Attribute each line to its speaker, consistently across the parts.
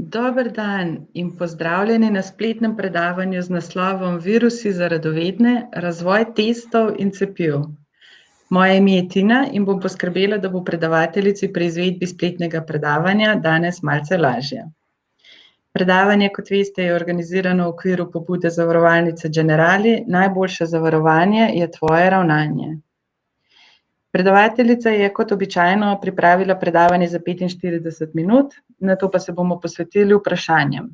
Speaker 1: Dober dan in pozdravljeni na spletnem predavanju z naslovom Virusi za radovedne, razvoj testov in cepiv. Moje ime je Tina in bom poskrbela, da bo predavateljici pri izvedbi spletnega predavanja danes malce lažje. Predavanje, kot veste, je organizirano v okviru pobude Zavarovalnice Generali, najboljše zavarovanje je tvoje ravnanje. Predavateljica je kot običajno pripravila predavanje za 45 minut, nato pa se bomo posvetili vprašanjem.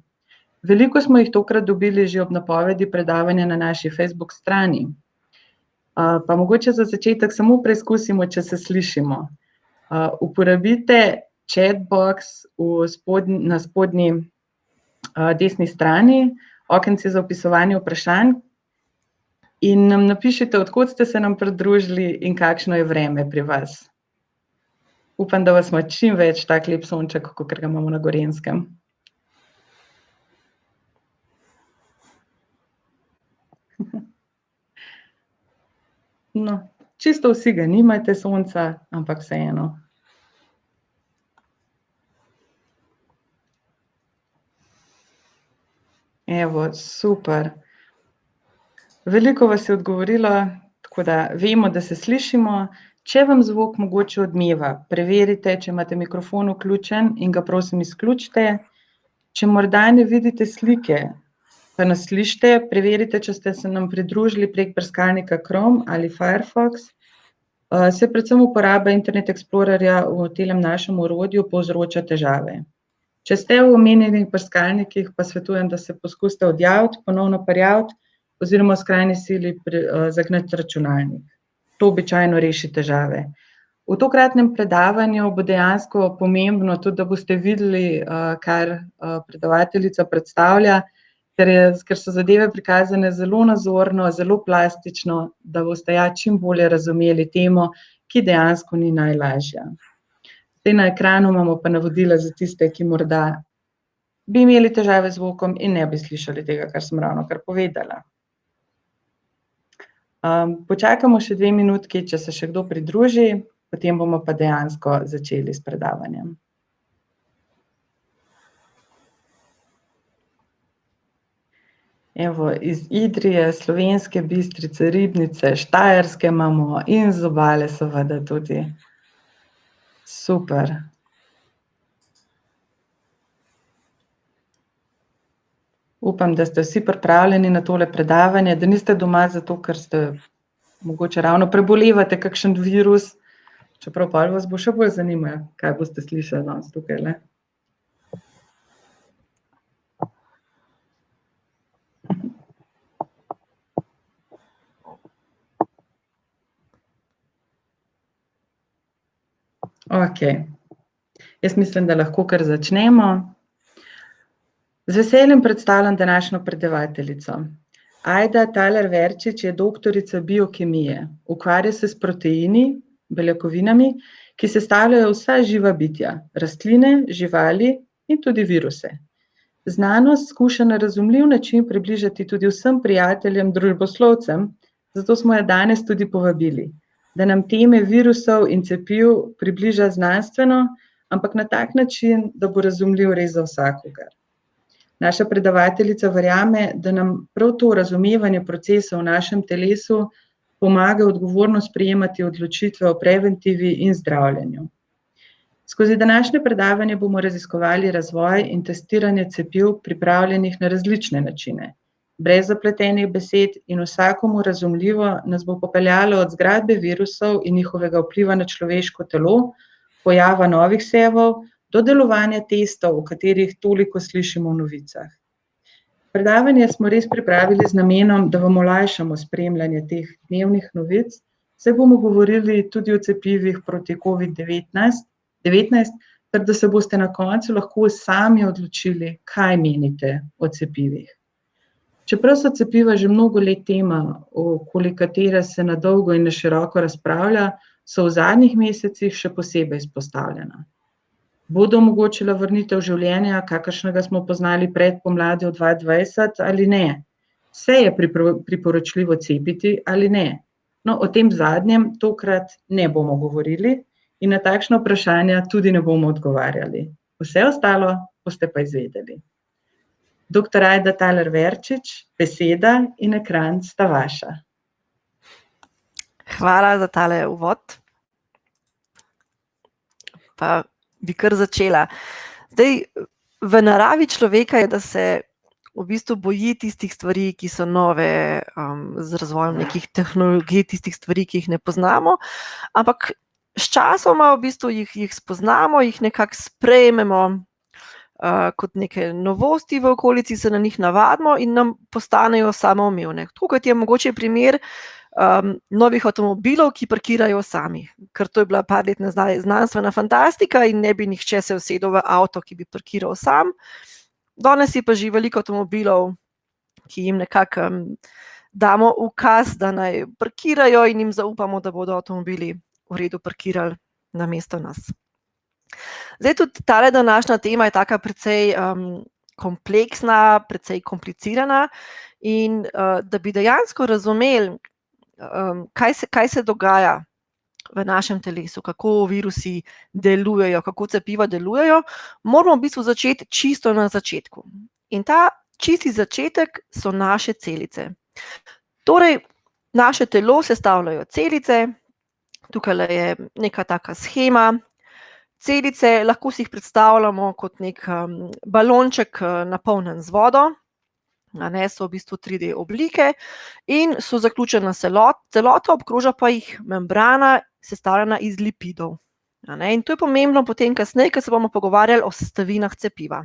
Speaker 1: Veliko smo jih tokrat dobili že ob napovedi predavanja na naši Facebook strani. Pa mogoče za začetek samo preizkusimo, če se slišimo. Uporabite chatbox na spodnji desni strani, okence za vpisovanje vprašanj, in nam napišite, od kod ste se nam pridružili in kakšno je vreme pri vas. Upam, da vas ima čim več tak lep sonček, kakor ga imamo na Gorenjskem. No, čisto vsi ga nimate sonca, ampak vseeno. Evo, super. Veliko vas je odgovorilo, tako da vemo, da se slišimo. Če vam zvok mogoče odmeva, preverite, če imate mikrofon vključen in ga prosim izključite. Če morda ne vidite slike, pa nas slišite, preverite, če ste se nam pridružili prek brskalnika Chrome ali Firefox. Se predvsem uporaba Internet Explorerja v tem našem orodju povzroča težave. Če ste v omenjenih brskalnikih, pa svetujem, da se poskusite odjaviti, ponovno prijaviti, oziroma v skrajni sili zagnati računalnik. To običajno reši težave. V tokratnem predavanju bo dejansko pomembno tudi, da boste videli, kar predavateljica predstavlja, ker so zadeve prikazane zelo nazorno, zelo plastično, da boste čim bolje razumeli temo, ki dejansko ni najlažja. Zdaj na ekranu imamo pa navodila za tiste, ki morda bi imeli težave z zvokom in ne bi slišali tega, kar sem ravnokar povedala. Počakamo še 2 minutki, če se še kdo pridruži, potem bomo pa dejansko začeli s predavanjem. Evo, iz Idrije, Slovenske Bistrice, Ribnice, Štajerske imamo in z Obale seveda tudi. Super. Upam, da ste vsi pripravljeni na tole predavanje, da niste doma zato, ker ste mogoče ravno prebolevate kakšen virus, čeprav pa vas bo še bolj zanimalo, kaj boste slišali danes tukajle. Okej. Jaz mislim, da lahko kar začnemo. Z veseljem predstavljam današnjo predavateljico. Ajda Taler Verčič je doktorica biokemije. Ukvarja se s proteini, beljakovinami, ki sestavljajo vsa živa bitja, rastline, živali in tudi viruse. Znanost skuša na razumljiv način približati tudi vsem prijateljem, družboslovcem, zato smo jo danes tudi povabili, da nam teme virusov in cepiv približa znanstveno, ampak na tak način, da bo razumljiv res za vsakogar. Naša predavateljica verjame, da nam prav to razumevanje procesov v našem telesu pomaga odgovorno sprejemati odločitve o preventivi in zdravljenju. Skozi današnje predavanje bomo raziskovali razvoj in testiranje cepiv, pripravljenih na različne načine. Brez zapletenih besed in vsakomu razumljivo nas bo popeljalo od zgradbe virusov in njihovega vpliva na človeško telo, pojava novih sevov, do delovanja testov, o katerih toliko slišimo v novicah. Predavanje smo res pripravili z namenom, da vam olajšamo spremljanje teh dnevnih novic, saj bomo govorili tudi o cepivih proti COVID-19, ter da se boste na koncu lahko sami odločili, kaj menite o cepivih. Čeprav so cepiva že mnogo let tema, okoli katere se na dolgo in na široko razpravlja, so v zadnjih mesecih še posebej izpostavljena. Bodo omogočila vrnitev življenja, kakršnega smo poznali pred pomladjo 2020 ali ne? Se je priporočljivo cepiti ali ne? No, o tem zadnjem tokrat ne bomo govorili in na takšna vprašanja tudi ne bomo odgovarjali. Vse ostalo boste pa izvedeli. Dr. Ajda Taler Verčič, beseda in ekran sta vaša.
Speaker 2: Hvala za tale uvod. Pa bi kar začela. Zdaj, v naravi človeka je, da se v bistvu boji tistih stvari, ki so nove, z razvojem nekih tehnologij, tistih stvari, ki jih ne poznamo, ampak sčasoma v bistvu jih spoznamo, jih nekako sprejmemo kot neke novosti v okolici, se na njih navadimo in nam postanejo samoumevne. Tako kot je mogoče primer novih avtomobilov, ki parkirajo sami, ker to je bila par let nazaj znanstvena fantastika in ne bi nihče se usedel v avto, ki bi parkiral sam. Danes je pa že veliko avtomobilov, ki jim nekako damo ukaz, da naj parkirajo in jim zaupamo, da bodo avtomobili v redu parkirali namesto nas. Zdaj tudi tale današnja tema je taka precej kompleksna, precej komplicirana in da bi dejansko razumeli, kaj se dogaja v našem telesu, kako virusi delujejo, kako cepiva delujejo, moramo v bistvu začeti čisto na začetku. In ta čisti začetek so naše celice. Torej, naše telo sestavljajo celice, tukaj je neka taka shema. Celice, lahko si jih predstavljamo kot nek balonček napolnjen z vodo, so v bistvu 3D oblike in so zaključene celoto, obkroža pa jih membrana, sestavljena iz lipidov. In to je pomembno potem kasneje, ko se bomo pogovarjali o sestavinah cepiva.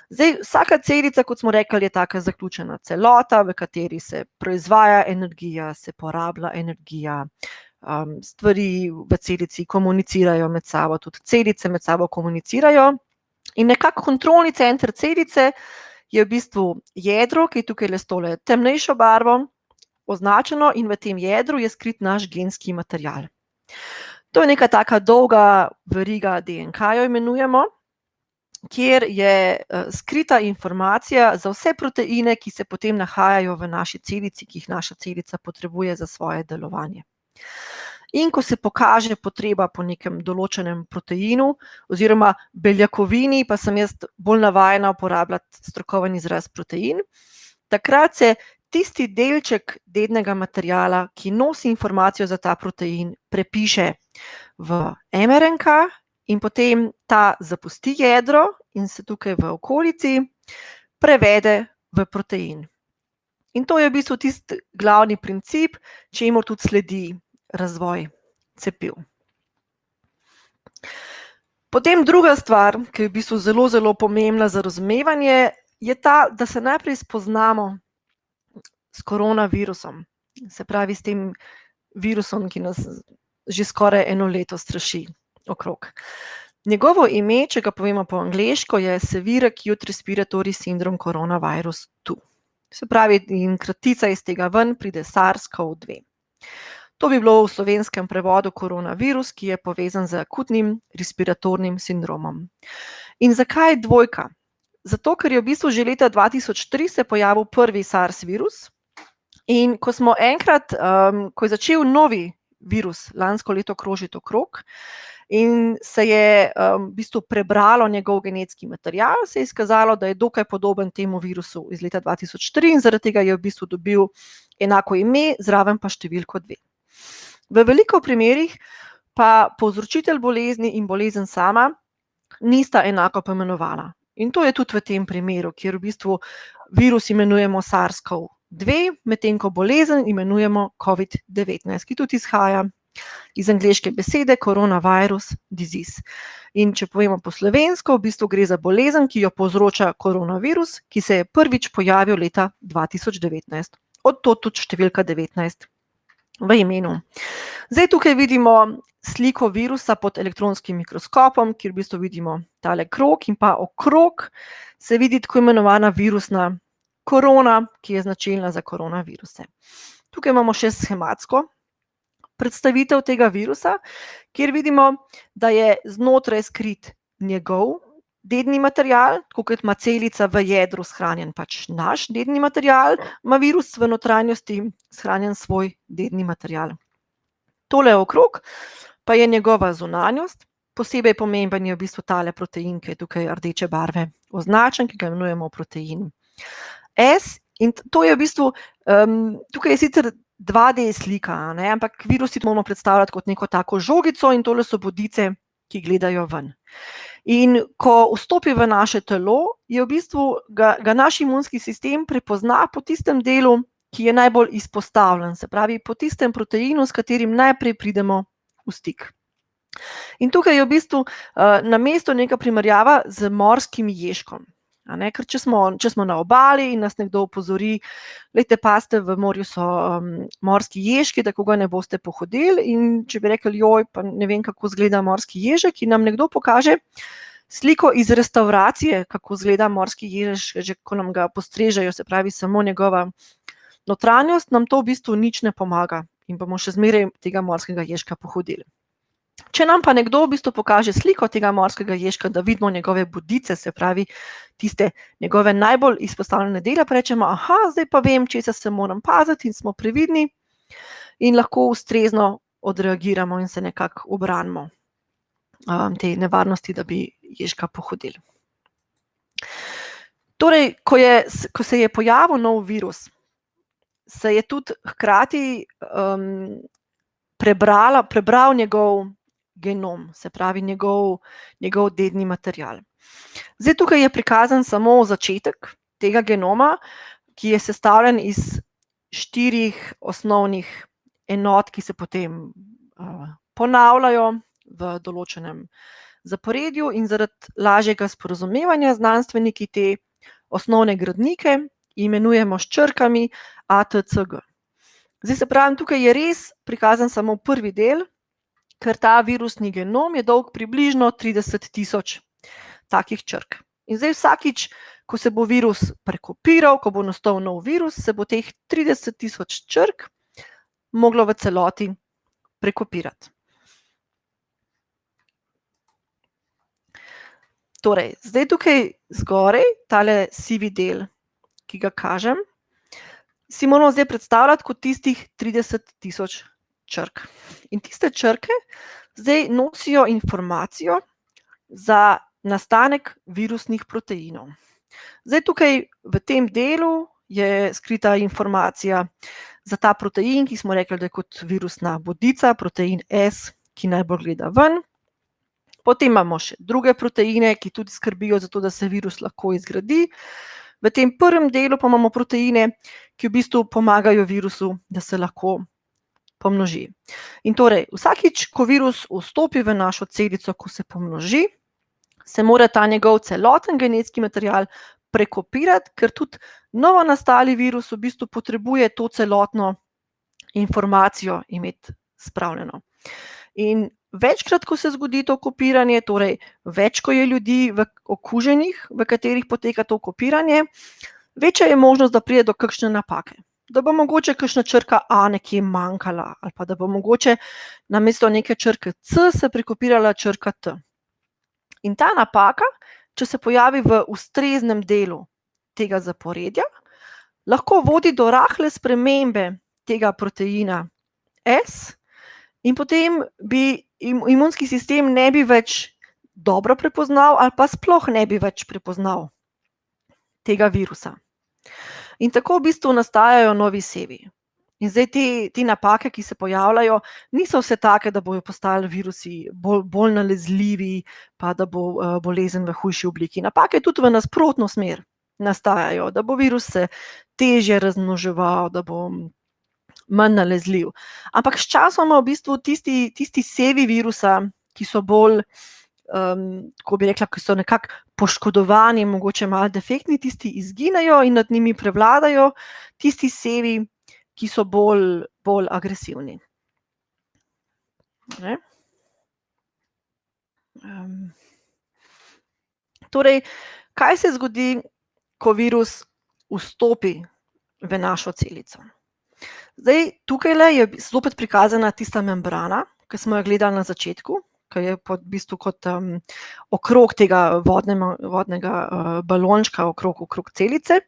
Speaker 2: Zdaj, vsaka celica, kot smo rekli, je taka zaključena celota, v kateri se proizvaja energija, se porablja energija, stvari v celici komunicirajo med sabo, tudi celice med sabo komunicirajo. In nekako kontrolni center celice je v bistvu jedro, ki je tukaj le s tole temnejšo barvo označeno in v tem jedru je skrit naš genski material. To je neka taka dolga veriga DNK, jo imenujemo, kjer je skrita informacija za vse proteine, ki se potem nahajajo v naši celici, ki jih naša celica potrebuje za svoje delovanje. In ko se pokaže potreba po nekem določenem proteinu oziroma beljakovini, pa sem jaz bolj navajena uporabljati strokoven izraz protein, takrat se tisti delček dednega materiala, ki nosi informacijo za ta protein, prepiše v mRNK in potem ta zapusti jedro in se tukaj v okolici prevede v protein. In to je v bistvu tisti glavni princip, čemur tudi sledi razvoj cepiv. Potem druga stvar, ki je v bistvu zelo, zelo pomembna za razumevanje, je ta, da se najprej spoznamo s koronavirusom, se pravi s tem virusom, ki nas že skoraj 1 leto straši okrog. Njegovo ime, če ga povemo po angleško, je Severe Acute Respiratory Syndrome Coronavirus 2. Se pravi, in kratica iz tega ven pride SARS-CoV-2. To bi bilo v slovenskem prevodu koronavirus, ki je povezan z akutnim respiratornim sindromom. In zakaj dvojka? Zato, ker je v bistvu že leta 2003 se pojavil prvi SARS virus in ko smo enkrat, ko je začel novi virus lansko leto krožiti okrog in se je v bistvu prebralo njegov genetski material, se je izkazalo, da je dokaj podoben temu virusu iz leta 2003 in zaradi tega je v bistvu dobil enako ime, zraven pa številko 2. V veliko primerih pa povzročitelj bolezni in bolezen sama nista enako poimenovana. In to je tudi v tem primeru, kjer v bistvu virus imenujemo SARS-CoV-2, medtem ko bolezen imenujemo COVID-19, ki tudi izhaja iz angleške besede coronavirus disease. In če povemo po slovensko, v bistvu gre za bolezen, ki jo povzroča koronavirus, ki se je prvič pojavil leta 2019. Od to tudi številka 19 v imenu. Zdaj tukaj vidimo sliko virusa pod elektronskim mikroskopom, kjer v bistvu vidimo tale krog in pa okrog se vidi tako imenovana virusna korona, ki je značilna za koronaviruse. Tukaj imamo še schematsko predstavitev tega virusa, kjer vidimo, da je znotraj skrit njegov dedni material, tako kot ima celica v jedru shranjen pač naš dedni material, ima virus v notranjosti shranjen svoj dedni material. Tole okrog pa je njegova zunanjost, posebej pomemben je v bistvu tale protein, ki je tukaj rdeče barve označen, ki ga imenujemo protein S. In to je v bistvu, tukaj je sicer 2D slika, ne, ampak virusi moramo predstavljati kot neko tako žogico in tole so bodice, ki gledajo ven. In ko vstopi v naše telo, je v bistvu ga naš imunski sistem prepozna po tistem delu, ki je najbolj izpostavljen, se pravi po tistem proteinu, s katerim najprej pridemo v stik. In tukaj je v bistvu na mestu neka primerjava z morskim ježkom. Ker če smo na obali in nas nekdo opozori, glejte, pazite, v morju so morski ježki, tako ga ne boste pohodili, in če bi rekli, joj, pa ne vem, kako izgleda morski ježek, in nam nekdo pokaže sliko iz restauracije, kako izgleda morski ježek, že ko nam ga postrežejo, se pravi samo njegova notranjost, nam to v bistvu nič ne pomaga in bomo še zmeraj tega morskega ježka pohodili. Če nam pa nekdo v bistvu pokaže sliko tega morskega ježka, da vidimo njegove bodice, se pravi tiste njegove najbolj izpostavljene dele, pa rečemo, aha, zdaj pa vem, česa se moram paziti in smo previdni in lahko ustrezno odreagiramo in se nekako ubranimo te nevarnosti, da bi ježka pohodili. Torej, ko se je pojavil nov virus, se je tudi hkrati prebral njegov genom, se pravi njegov dedni material. Zdaj tukaj je prikazan samo začetek tega genoma, ki je sestavljen iz 4 osnovnih enot, ki se potem ponavljajo v določenem zaporedju, in zaradi lažjega sporazumevanja znanstveniki te osnovne gradnike imenujemo s črkami ATCG. Zdaj se pravi, tukaj je res prikazan samo prvi del, ker ta virusni genom je dolg približno 30.000 takih črk. In zdaj vsakič, ko se bo virus prekopiral, ko bo nastal nov virus, se bo teh 30.000 črk moglo v celoti prekopirati. Torej, zdaj tukaj zgoraj, tale sivi del, ki ga kažem, si moramo zdaj predstavljati kot tistih 30.000 črk. In tiste črke zdaj nosijo informacijo za nastanek virusnih proteinov. Zdaj tukaj v tem delu je skrita informacija za ta protein, ki smo rekli, da je kot virusna bodica, protein S, ki najbolj gleda ven. Potem imamo še druge proteine, ki tudi skrbijo za to, da se virus lahko izgradi. V tem prvem delu pa imamo proteine, ki v bistvu pomagajo virusu, da se lahko pomnoži. In torej, vsakič, ko virus vstopi v našo celico, ko se pomnoži, se mora ta njegov celoten genetski material prekopirati, ker tudi novo nastali virus v bistvu potrebuje to celotno informacijo imeti spravljeno. In večkrat, ko se zgodi to kopiranje, torej več, ko je ljudi okuženih, v katerih poteka to kopiranje, večja je možnost, da pride do kakšne napake. Da bo mogoče kakšna črka A nekje manjkala, ali pa da bo mogoče namesto neke črke C se prekopirala črka T. In ta napaka, če se pojavi v ustreznem delu tega zaporedja, lahko vodi do rahle spremembe tega proteina S, in potem bi imunski sistem ne bi več dobro prepoznal ali pa sploh ne bi več prepoznal tega virusa. In tako v bistvu nastajajo novi sevi. In zdaj te napake, ki se pojavljajo, niso vse take, da bojo postali virusi bolj nalezljivi, pa da bo bolezen v hujši obliki. Napake tudi v nasprotno smer nastajajo, da bo virus se težje razmnoževal, da bo manj nalezljiv. Ampak sčasoma v bistvu tisti sevi virusa, ki so bolj, kako bi rekla, ki so nekako poškodovani, mogoče malo defektni, tisti izginejo in nad njimi prevladajo tisti sevi, ki so bolj agresivni. Torej, kaj se zgodi, ko virus vstopi v našo celico? Zdaj, tukajle je zopet prikazana tista membrana, ki smo jo gledali na začetku, ki je v bistvu kot okrog tega vodnega balončka, okrog celice.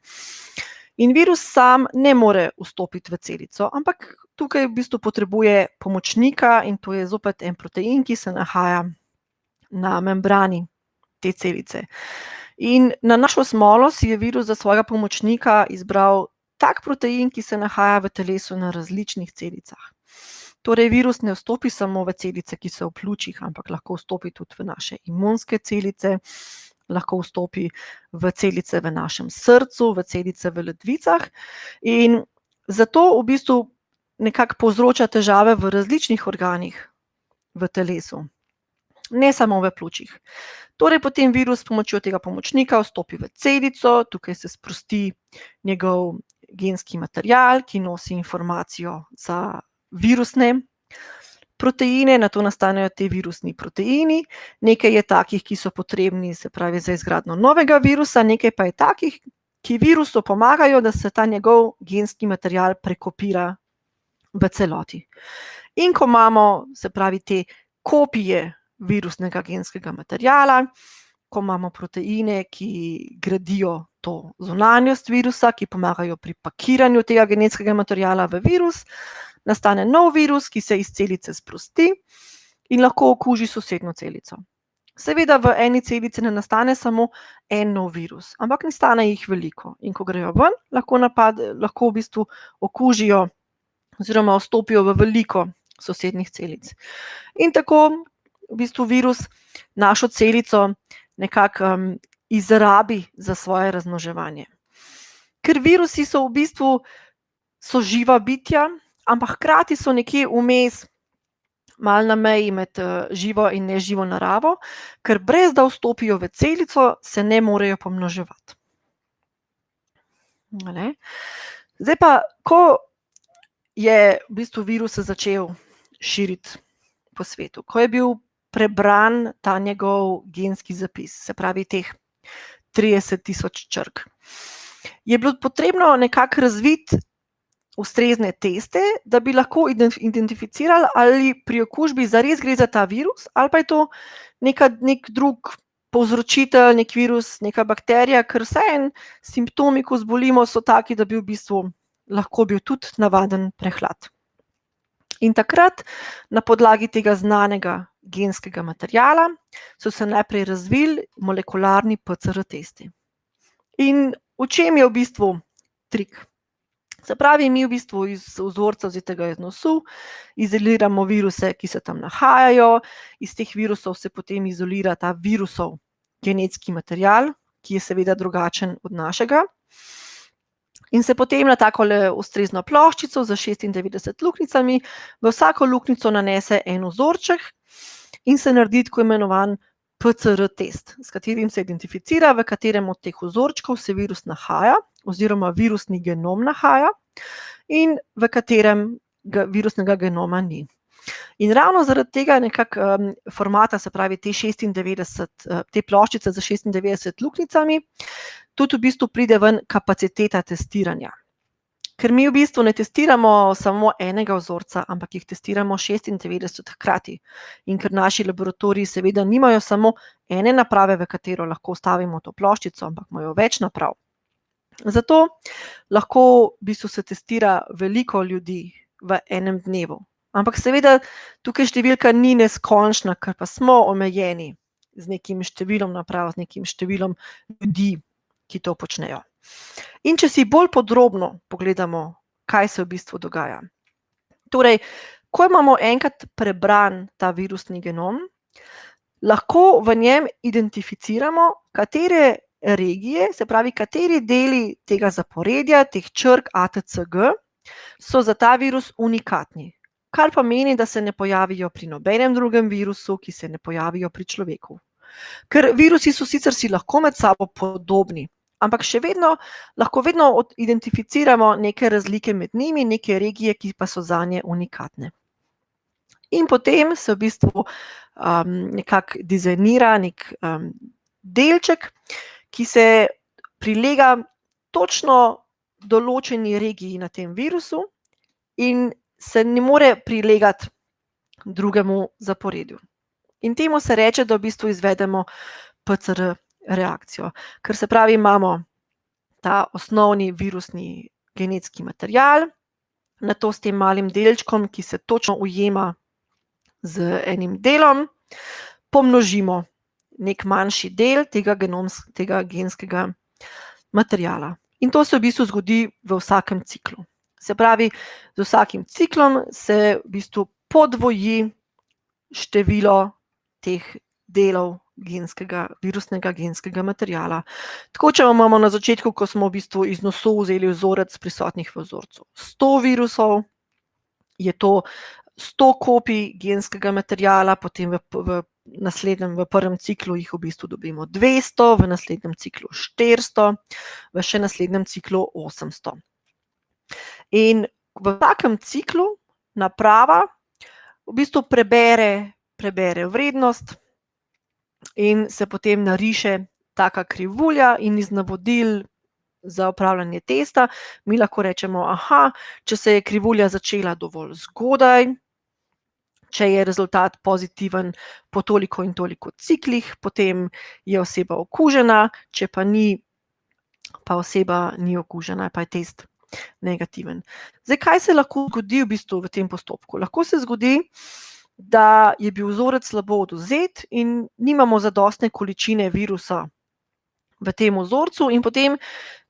Speaker 2: In virus sam ne more vstopiti v celico, ampak tukaj v bistvu potrebuje pomočnika, in to je zopet en protein, ki se nahaja na membrani te celice. In na našo smolo si je virus za svojega pomočnika izbral tak protein, ki se nahaja v telesu na različnih celicah. Torej, virus ne vstopi samo v celice, ki so v pljučih, ampak lahko vstopi tudi v naše imunske celice, lahko vstopi v celice v našem srcu, v celice v ledvicah. In zato v bistvu nekako povzroča težave v različnih organih v telesu, ne samo v pljučih. Torej, potem virus s pomočjo tega pomočnika vstopi v celico, tukaj se sprosti njegov genski material, ki nosi informacijo za virusne proteine, nato nastanejo te virusni proteini, nekaj je takih, ki so potrebni, se pravi, za izgradnjo novega virusa, nekaj pa je takih, ki virusu pomagajo, da se ta njegov genski material prekopira v celoti. In ko imamo, se pravi, te kopije virusnega genskega materiala, ko imamo proteine, ki gradijo to zunanjost virusa, ki pomagajo pri pakiranju tega genetskega materiala v virus, nastane nov virus, ki se iz celice sprosti in lahko okuži sosednjo celico. Seveda v eni celici ne nastane samo en nov virus, ampak nastane jih veliko. In ko grejo ven, lahko v bistvu okužijo oziroma vstopijo v veliko sosednjih celic. In tako v bistvu virus našo celico nekako izrabi za svoje razmnoževanje. Ker virusi so v bistvu živa bitja, ampak hkrati so nekje vmes, malo na meji med živo in neživo naravo, ker brez da vstopijo v celico, se ne morejo pomnoževati. Zdaj pa, ko je v bistvu virus se začel širiti po svetu, ko je bil prebran ta njegov genski zapis, se pravi teh 30.000 črk, je bilo potrebno nekako razviti ustrezne teste, da bi lahko identificirali, ali pri okužbi zares gre za ta virus, ali pa je to nek drug povzročitelj, nek virus, neka bakterija, ker vseeno simptomi, ko zbolimo, so taki, da bi v bistvu lahko bil tudi navaden prehlad. In takrat, na podlagi tega znanega genskega materiala, so se najprej razvili molekularni PCR testi. In v čem je v bistvu trik? Se pravi, mi v bistvu iz vzorca vzetega iz nosu izoliramo viruse, ki se tam nahajajo, iz teh virusov se potem izolira ta virusov genetski material, ki je seveda drugačen od našega. In se potem na takole ustrezno ploščico z 96 luknjicami v vsako luknjico nanese en vzorček in se naredi tako imenovan PCR test, s katerim se identificira, v katerem od teh vzorčkov se virus nahaja oziroma virusni genom nahaja in v katerem virusnega genoma ni. In ravno zaradi tega nekako formata, se pravi te ploščice z 96 luknjicami, tudi v bistvu pride ven kapaciteta testiranja. Ker mi v bistvu ne testiramo samo enega vzorca, ampak jih testiramo 96 hkrati. In ker naši laboratoriji seveda nimajo samo ene naprave, v katero lahko vstavimo to ploščico, ampak imajo več naprav. Zato lahko v bistvu se testira veliko ljudi v enem dnevu. Ampak seveda tukaj številka ni neskončna, ker pa smo omejeni z nekim številom naprav, z nekim številom ljudi, ki to počnejo. In če si bolj podrobno pogledamo, kaj se v bistvu dogaja. Torej, ko imamo enkrat prebran ta virusni genom, lahko v njem identificiramo, katere regije, se pravi, kateri deli tega zaporedja, teh črk ATCG, so za ta virus unikatni. Kar pa pomeni, da se ne pojavijo pri nobenem drugem virusu, ki se ne pojavijo pri človeku. Ker virusi so sicer si lahko med sabo podobni, ampak še vedno lahko identificiramo neke razlike med njimi, neke regije, ki pa so zanje unikatne. In potem se v bistvu nekako dizajnira nek delček, ki se prilega točno določeni regiji na tem virusu in se ne more prilegati drugemu zaporedju. In temu se reče, da v bistvu izvedemo PCR reakcijo. Ker se pravi, imamo ta osnovni virusni genetski material, nato s tem malim delčkom, ki se točno ujema z enim delom, pomnožimo nek manjši del tega genskega materiala. In to se v bistvu zgodi v vsakem ciklu. Se pravi, z vsakim ciklom se v bistvu podvoji število teh delov virusnega genskega materiala. Tako, če imamo na začetku, ko smo v bistvu iz nosu vzeli vzorec prisotnih v vzorcu 100 virusov, je to 100 kopij genskega materiala, potem v prvem ciklu jih v bistvu dobimo 200, v naslednjem ciklu 400, v še naslednjem ciklu 800. In v vsakem ciklu naprava v bistvu prebere vrednost in se potem nariše taka krivulja in iz navodil za opravljanje testa mi lahko rečemo, če se je krivulja začela dovolj zgodaj, če je rezultat pozitiven po toliko in toliko ciklih, potem je oseba okužena, če pa ni, pa oseba ni okužena, pa je test negativen. Zdaj, kaj se lahko zgodi v bistvu v tem postopku? Lahko se zgodi, da je bil vzorec slabo odvzet in nimamo zadostne količine virusa v tem vzorcu in potem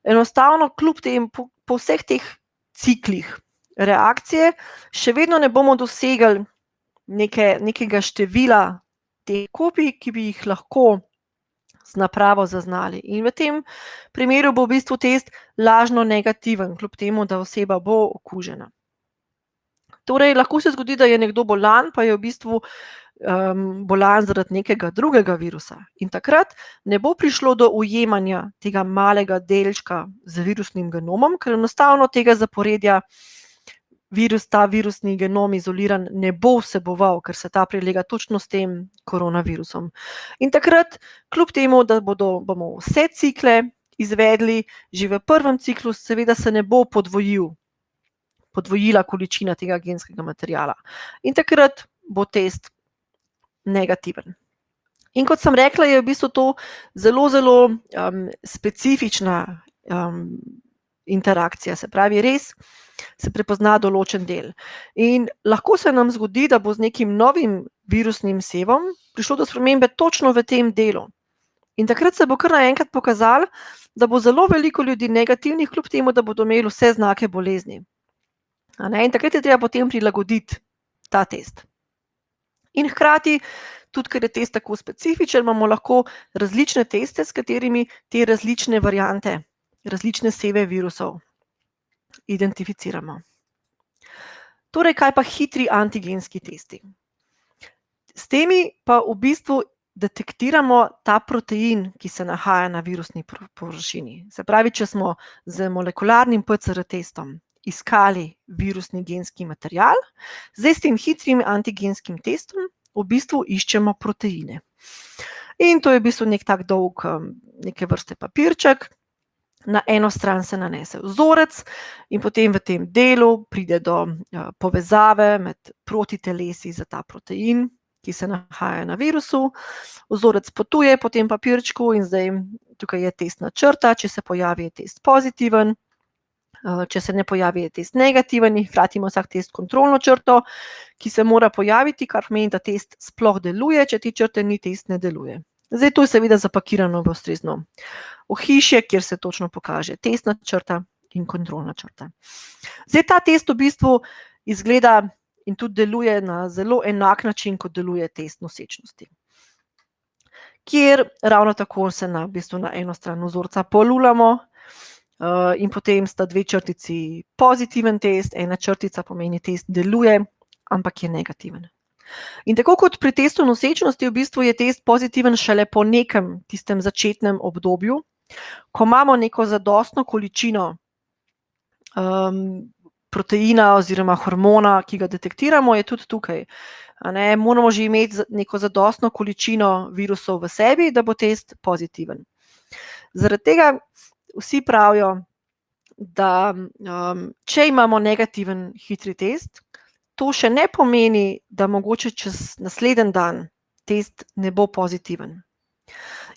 Speaker 2: enostavno kljub tem, po vseh teh ciklih reakcije, še vedno ne bomo dosegli nekega števila teh kopij, ki bi jih lahko z napravo zaznali. In v tem primeru bo v bistvu test lažno negativen, kljub temu, da oseba bo okužena. Torej, lahko se zgodi, da je nekdo bolan, pa je v bistvu bolan zaradi nekega drugega virusa. In takrat ne bo prišlo do ujemanja tega malega delčka z virusnim genomom, ker enostavno tega zaporedja ta virusni genom izoliran ne bo vseboval, ker se ta prilega točno s tem koronavirusom. In takrat, kljub temu, da bomo vse cikle izvedli, že v prvem ciklu seveda se ne bo podvojila količina tega genskega materiala. In takrat bo test negativen. In kot sem rekla, je v bistvu to zelo, zelo specifična interakcija, se pravi, res se prepozna določen del. In lahko se nam zgodi, da bo z nekim novim virusnim sevom prišlo do spremembe točno v tem delu. In takrat se bo kar naenkrat pokazalo, da bo zelo veliko ljudi negativnih, kljub temu, da bodo imeli vse znake bolezni. In takrat je treba potem prilagoditi ta test. In hkrati, tudi ker je test tako specifičen, imamo lahko različne teste, s katerimi te različne variante, različne seve virusov identificiramo. Torej, kaj pa hitri antigenski testi? S temi pa v bistvu detektiramo ta protein, ki se nahaja na virusni površini. Se pravi, če smo z molekularnim PCR testom iskali virusni genski material, zdaj s tem hitrim antigenskim testom v bistvu iščemo proteine. In to je v bistvu nek tak dolg, neke vrste papirček, na eno stran se nanese vzorec in potem v tem delu pride do povezave med protitelesi za ta protein, ki se nahaja na virusu. Vzorec potuje po tem papirčku in zdaj tukaj je testna črta, če se pojavi, je test pozitiven, če se ne pojavi, je test negativen in hkrati ima vsak test kontrolno črto, ki se mora pojaviti, kar pomeni, da test sploh deluje, če te črte ni, test ne deluje. Zdaj to je seveda zapakirano v ustrezno ohišje, kjer se točno pokaže testna črta in kontrolna črta. Zdaj ta test v bistvu izgleda in tudi deluje na zelo enak način, kot deluje test nosečnosti, kjer ravno tako se v bistvu na eno stran vzorca polulamo in potem sta dve črtici pozitiven test, ena črtica pomeni test deluje, ampak je negativen. In tako kot pri testu nosečnosti, v bistvu je test pozitiven šele po nekem tistem začetnem obdobju, ko imamo neko zadostno količino proteina oziroma hormona, ki ga detektiramo, je tudi tukaj. Moramo že imeti neko zadostno količino virusov v sebi, da bo test pozitiven. Zaradi tega vsi pravijo, da če imamo negativen hitri test, to še ne pomeni, da mogoče čez naslednji dan test ne bo pozitiven.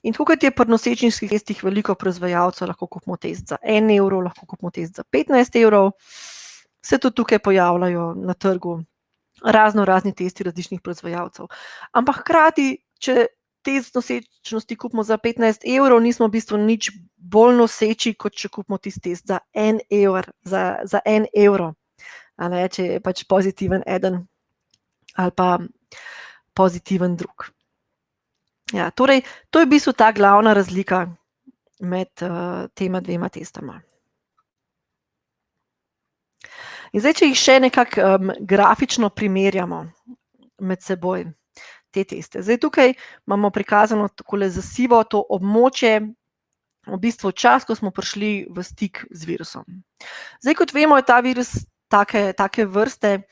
Speaker 2: In tako kot je pri nosečniških testih veliko proizvajalcev, lahko kupimo test za 1 evro, lahko kupimo test za 15 evrov, se tudi tukaj pojavljajo na trgu razni testi različnih proizvajalcev. Ampak hkrati če test nosečnosti kupimo za 15 evrov, nismo v bistvu nič bolj noseči, kot če kupimo tisti test za 1 evro, za 1 evro. Če je pač pozitiven eden ali pa pozitiven drug. Ja, torej, to je v bistvu ta glavna razlika med tema dvema testama. In zdaj, če jih še nekako grafično primerjamo med seboj, te teste. Zdaj, tukaj imamo prikazano takole za sivo to območje, v bistvu čas, ko smo prišli v stik z virusom. Zdaj, kot vemo, je ta virus take vrste,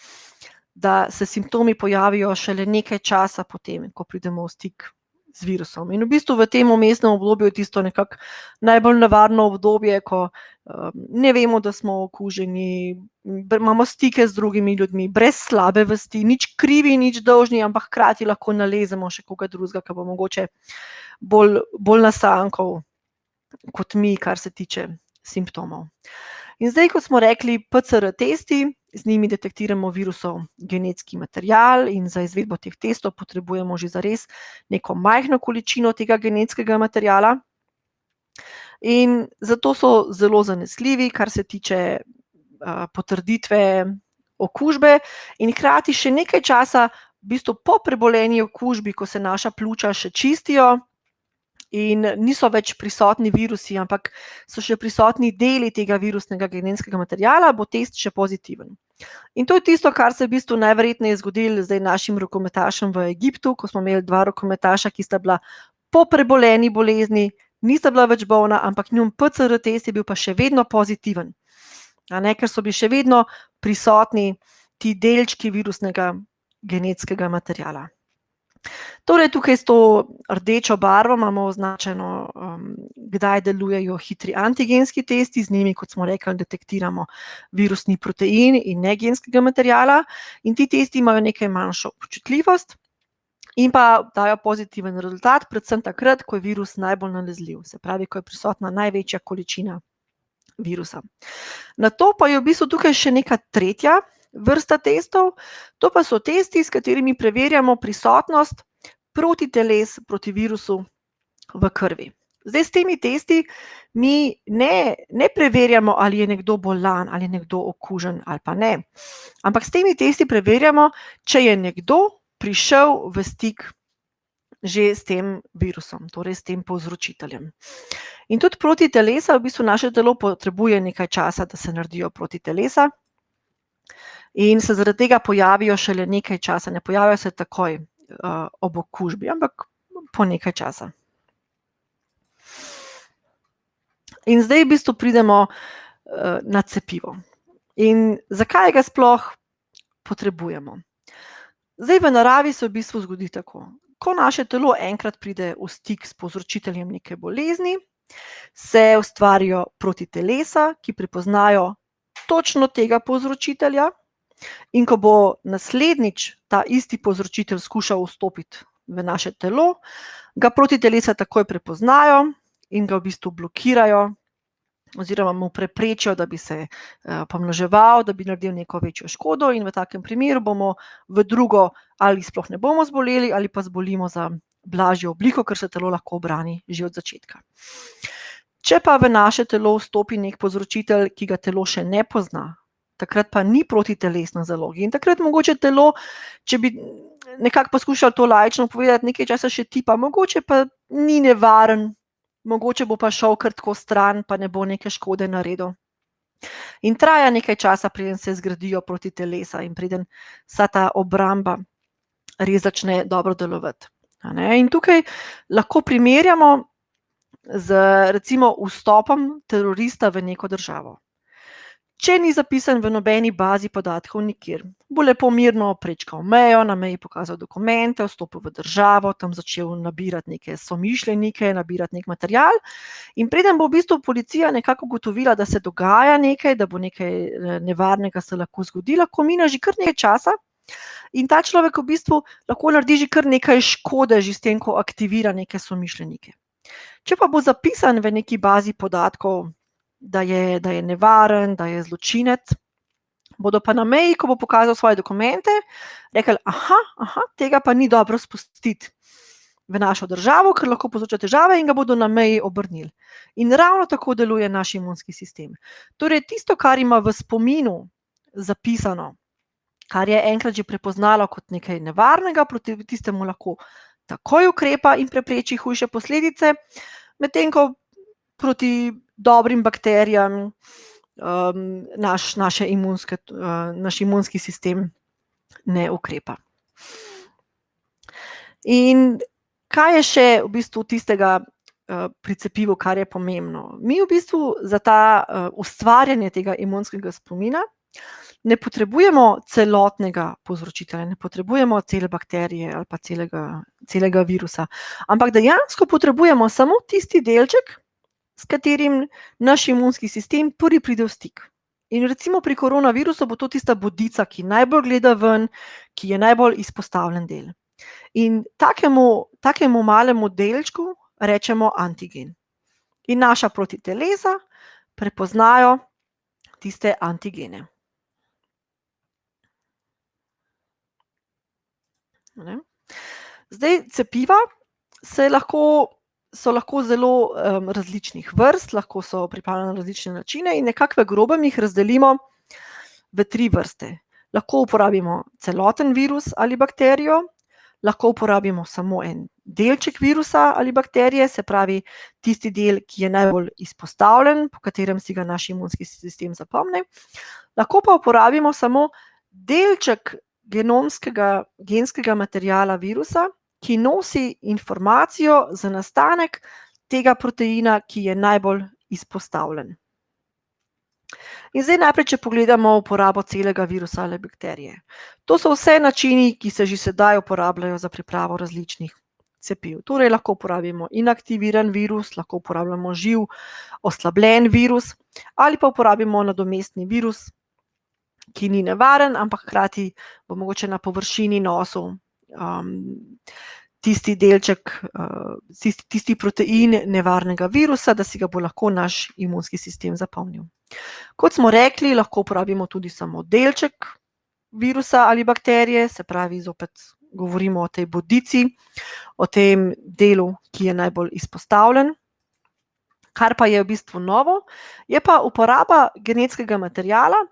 Speaker 2: da se simptomi pojavijo šele nekaj časa potem, ko pridemo v stik z virusom. In v bistvu v tem vmesnem obdobju je tisto nekako najbolj nevarno obdobje, ko ne vemo, da smo okuženi, imamo stike z drugimi ljudmi, brez slabe vesti, nič krivi, nič dolžni, ampak hkrati lahko nalezemo še koga drugega, ki bo mogoče bolj nasankov kot mi, kar se tiče simptomov. In zdaj, kot smo rekli, PCR testi, z njimi detektiramo virusov genetski material in za izvedbo teh testov potrebujemo že zares neko majhno količino tega genetskega materiala. In zato so zelo zanesljivi, kar se tiče potrditve okužbe in hkrati še nekaj časa, v bistvu po preboleni okužbi, ko se naša pljuča še čistijo in niso več prisotni virusi, ampak so še prisotni deli tega virusnega genetskega materiala, bo test še pozitiven. In to je tisto, kar se v bistvu najverjetneje zgodilo zdaj našim rokometašem v Egiptu, ko smo imeli 2 rokometaša, ki sta bila po preboleni bolezni, nista bila več bolna, ampak njun PCR test je bil pa še vedno pozitiven. Ker so bili še vedno prisotni ti delčki virusnega genetskega materiala. Torej, tukaj s to rdečo barvo imamo označeno, kdaj delujejo hitri antigenski testi, z njimi, kot smo rekli, detektiramo virusni protein in negenskega materiala in ti testi imajo nekaj manjšo občutljivost in pa dajo pozitiven rezultat, predvsem takrat, ko je virus najbolj nalezljiv, se pravi, ko je prisotna največja količina virusa. Nato pa je v bistvu tukaj še neka tretja vrsta testov, to pa so testi, s katerimi preverjamo prisotnost protiteles proti virusu v krvi. Zdaj, s temi testi mi ne preverjamo, ali je nekdo bolan, ali je nekdo okužen ali pa ne, ampak s temi testi preverjamo, če je nekdo prišel v stik že s tem virusom, torej s tem povzročiteljem. In tudi protitelesa, v bistvu naše telo potrebuje nekaj časa, da se naredijo protitelesa, in se zaradi tega pojavijo šele nekaj časa, ne pojavijo se takoj ob okužbi, ampak po nekaj časa. In zdaj v bistvu pridemo na cepivo. In zakaj ga sploh potrebujemo? Zdaj v naravi se v bistvu zgodi tako. Ko naše telo enkrat pride v stik s povzročiteljem neke bolezni, se ustvarijo protitelesa, ki prepoznajo točno tega povzročitelja. In ko bo naslednjič ta isti povzročitelj skušal vstopiti v naše telo, ga protitelesa takoj prepoznajo in ga v bistvu blokirajo oziroma mu preprečijo, da bi se pomnoževal, da bi naredil neko večjo škodo in v takem primeru bomo v drugo ali sploh ne bomo zboleli ali pa zbolimo za blažjo obliko, ker se telo lahko obrani že od začetka. Če pa v naše telo vstopi nek povzročitelj, ki ga telo še ne pozna, takrat pa ni protitelesna zaloga. In takrat mogoče telo, če bi nekako poskušali to laično povedati, nekaj časa še tipa, mogoče pa ni nevaren, mogoče bo pa šel kar tako stran, pa ne bo neke škode naredil. In traja nekaj časa, preden se zgradijo protitelesa in preden vsa ta obramba res začne dobro delovati. In tukaj lahko primerjamo z recimo vstopom terorista v neko državo. Če ni zapisan v nobeni bazi podatkov nikjer, bo lepo mirno prečkal mejo, na meji pokazal dokumente, vstopil v državo, tam začel nabirati neke somišljenike, nabirati nek material in preden bo v bistvu policija nekako ugotovila, da se dogaja nekaj, da bo nekaj nevarnega se lahko zgodi, lahko mine že kar nekaj časa in ta človek v bistvu lahko naredi že kar nekaj škode, že s tem, ko aktivira neke somišljenike. Če pa bo zapisan v neki bazi podatkov, da je nevaren, da je zločinec, bodo pa na meji, ko bo pokazal svoje dokumente, rekli, aha, tega pa ni dobro spustiti. v našo državo, ker lahko povzroča težave in ga bodo na meji obrnili. In ravno tako deluje naš imunski sistem. Torej, tisto, kar ima v spominu zapisano, kar je enkrat že prepoznalo kot nekaj nevarnega, proti tistemu lahko takoj ukrepa in prepreči hujše posledice, medtem ko proti dobrim bakterijam naš imunski sistem ne ukrepa. In kaj je še v bistvu tistega pri cepivu, kar je pomembno? Mi v bistvu za ta ustvarjanje tega imunskega spomina ne potrebujemo celotnega povzročitelja, ne potrebujemo cele bakterije ali pa celega virusa, ampak dejansko potrebujemo samo tisti delček, s katerim naš imunski sistem prvi pride v stik. In recimo pri koronavirusu bo to tista bodica, ki najbolj gleda ven, ki je najbolj izpostavljen del. In takemu malemu delčku rečemo antigen. In naša protitelesa prepoznajo tiste antigene. Zdaj, cepiva so lahko zelo različnih vrst, lahko so pripravljene na različne načine in nekako v grobem jih razdelimo v 3 vrste. Lahko uporabimo celoten virus ali bakterijo, lahko uporabimo samo en delček virusa ali bakterije, se pravi tisti del, ki je najbolj izpostavljen, po katerem si ga naš imunski sistem zapomni. Lahko pa uporabimo samo delček genskega materiala virusa, ki nosi informacijo za nastanek tega proteina, ki je najbolj izpostavljen. In zdaj najprej, če pogledamo uporabo celega virusa ali bakterije. To so vse načini, ki se že sedaj uporabljajo za pripravo različnih cepiv. Torej lahko uporabimo inaktiviran virus, lahko uporabljamo živ, oslabljen virus ali pa uporabimo nadomestni virus, ki ni nevaren, ampak hkrati bo mogoče na površini nosu tisti delček, tisti protein nevarnega virusa, da si ga bo lahko naš imunski sistem zapomnil. Kot smo rekli, lahko uporabimo tudi samo delček virusa ali bakterije, se pravi, zopet govorimo o tej bodici, o tem delu, ki je najbolj izpostavljen. Kar pa je v bistvu novo, je pa uporaba genetskega materiala,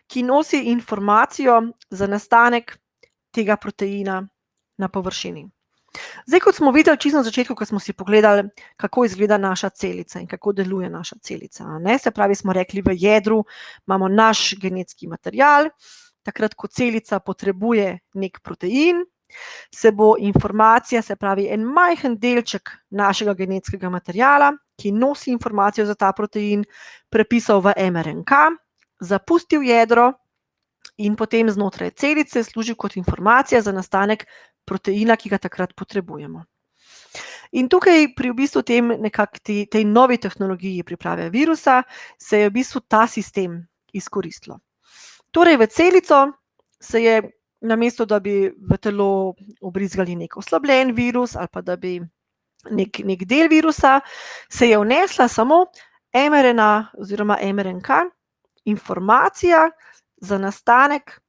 Speaker 2: ki nosi informacijo za nastanek tega proteina na površini. Zdaj, kot smo videli čisto na začetku, ko smo si pogledali, kako izgleda naša celica in kako deluje naša celica. Se pravi, smo rekli, v jedru imamo naš genetski material, takrat, ko celica potrebuje nek protein, se bo informacija, se pravi, en majhen delček našega genetskega materiala, ki nosi informacijo za ta protein, prepisal v mRNK, zapustil jedro in potem znotraj celice služi kot informacija za nastanek proteina, ki ga takrat potrebujemo. In tukaj pri v bistvu tej novi tehnologiji priprave virusa se je v bistvu ta sistem izkoristilo. Torej v celico se je, namesto da bi v telo vbrizgali nek oslabljen virus ali pa da bi nek del virusa, se je vnesla samo mRNA oziroma mRNK, informacija za nastanek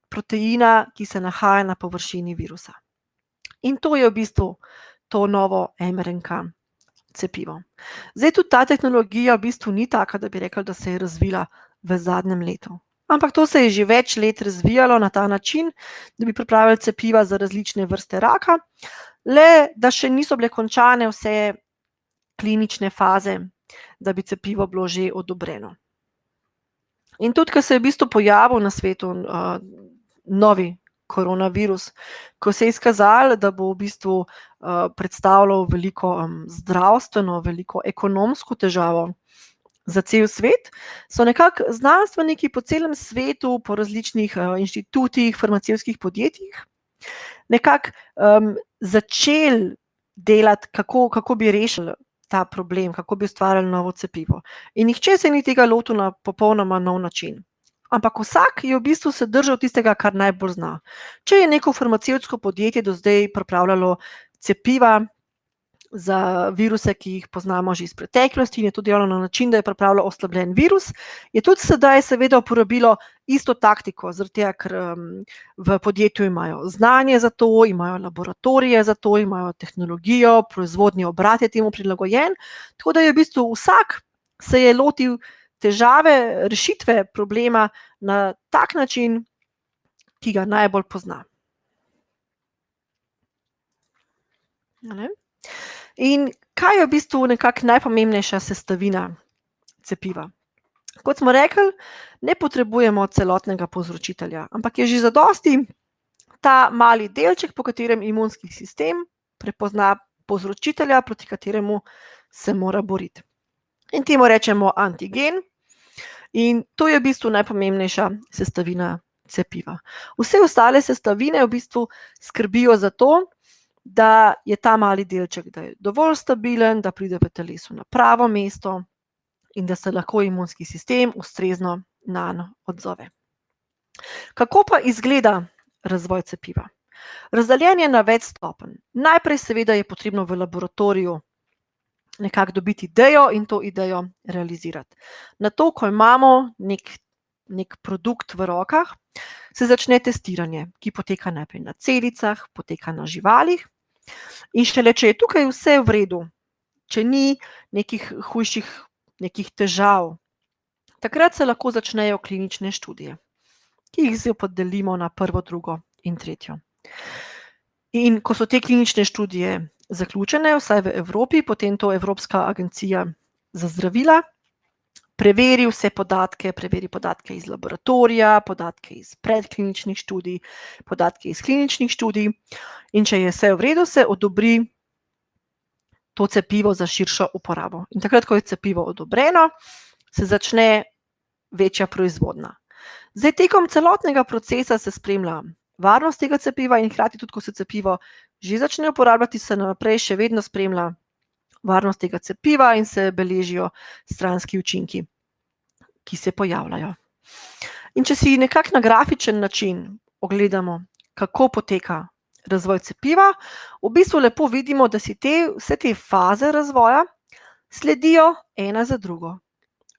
Speaker 2: proteina, ki se nahaja na površini virusa. In to je v bistvu to novo mRNK cepivo. Zdaj, tudi ta tehnologija v bistvu ni taka, da bi rekli, da se je razvila v zadnjem letu. Ampak to se je že več let razvijalo na ta način, da bi pripravili cepiva za različne vrste raka, le da še niso bile končane vse klinične faze, da bi cepivo bilo že odobreno. In tudi, ko se je v bistvu pojavil na svetu novi koronavirus, ko se je izkazalo, da bo v bistvu predstavljal veliko zdravstveno, veliko ekonomsko težavo za cel svet, so nekako znanstveniki po celem svetu, po različnih inštitutih, farmacevtskih podjetjih, nekako začeli delati, kako bi rešili ta problem, kako bi ustvarjali novo cepivo. In nihče se ni tega lotil na popolnoma nov način. Ampak vsak je v bistvu se držal tistega, kar najbolj zna. Če je neko farmacevtsko podjetje do zdaj pripravljalo cepiva za viruse, ki jih poznamo že iz preteklosti in je to delalo na način, da je pripravilo oslabljen virus, je tudi sedaj seveda uporabilo isto taktiko, zaradi tega, ker v podjetju imajo znanje za to, imajo laboratorije za to, imajo tehnologijo, proizvodni obrat je temu prilagojen, tako da je v bistvu vsak se je lotil težave, rešitve problema na tak način, ki ga najbolj pozna. In kaj je v bistvu nekako najpomembnejša sestavina cepiva? Kot smo rekli, ne potrebujemo celotnega povzročitelja, ampak je že zadosti ta mali delček, po katerem imunski sistem prepozna povzročitelja, proti kateremu se mora boriti. In temu rečemo antigen in to je v bistvu najpomembnejša sestavina cepiva. Vse ostale sestavine v bistvu skrbijo za to, da je ta mali delček, da je dovolj stabilen, da pride v telesu na pravo mesto in da se lahko imunski sistem ustrezno nanj odzove. Kako pa izgleda razvoj cepiva? Razdeljen je na več stopenj. Najprej seveda je potrebno v laboratoriju nekako dobiti idejo in to idejo realizirati. Nato, ko imamo nek produkt v rokah, se začne testiranje, ki poteka najprej na celicah, poteka na živalih. In šele, če je tukaj vse v redu, če ni nekih hujših nekih težav, takrat se lahko začnejo klinične študije, ki jih zdaj podelimo na prvo, drugo in tretjo. In ko so te klinične študije zaključene, vsaj v Evropi, potem to Evropska agencija za zdravila preveri vse podatke, preveri podatke iz laboratorija, podatke iz predkliničnih študij, podatke iz kliničnih študij in če je vse v redu, se odobri to cepivo za širšo uporabo. In takrat, ko je cepivo odobreno, se začne večja proizvodnja. Zdaj, tekom celotnega procesa se spremlja varnost tega cepiva in hkrati tudi, ko se cepivo že začne uporabljati, se naprej še vedno spremlja varnost tega cepiva in se beležijo stranski učinki, ki se pojavljajo. In če si nekako na grafičen način ogledamo, kako poteka razvoj cepiva, v bistvu lepo vidimo, da si vse te faze razvoja sledijo ena za drugo.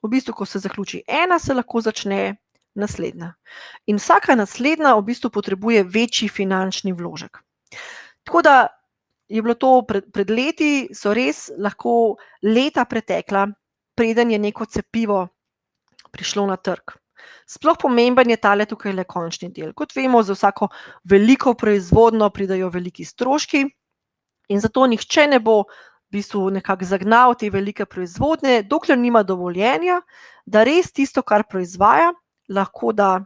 Speaker 2: V bistvu, ko se zaključi ena, se lahko začne naslednja. In vsaka naslednja v bistvu potrebuje večji finančni vložek. Tako da je bilo to pred leti, so res lahko leta pretekla, preden je neko cepivo prišlo na trg. Sploh pomemben je tale tukaj le končni del. Kot vemo, za vsako veliko proizvodnjo pridajo veliki stroški in zato nihče ne bo v bistvu nekako zagnal te velike proizvodnje, dokler nima dovoljenja, da res tisto, kar proizvaja, lahko da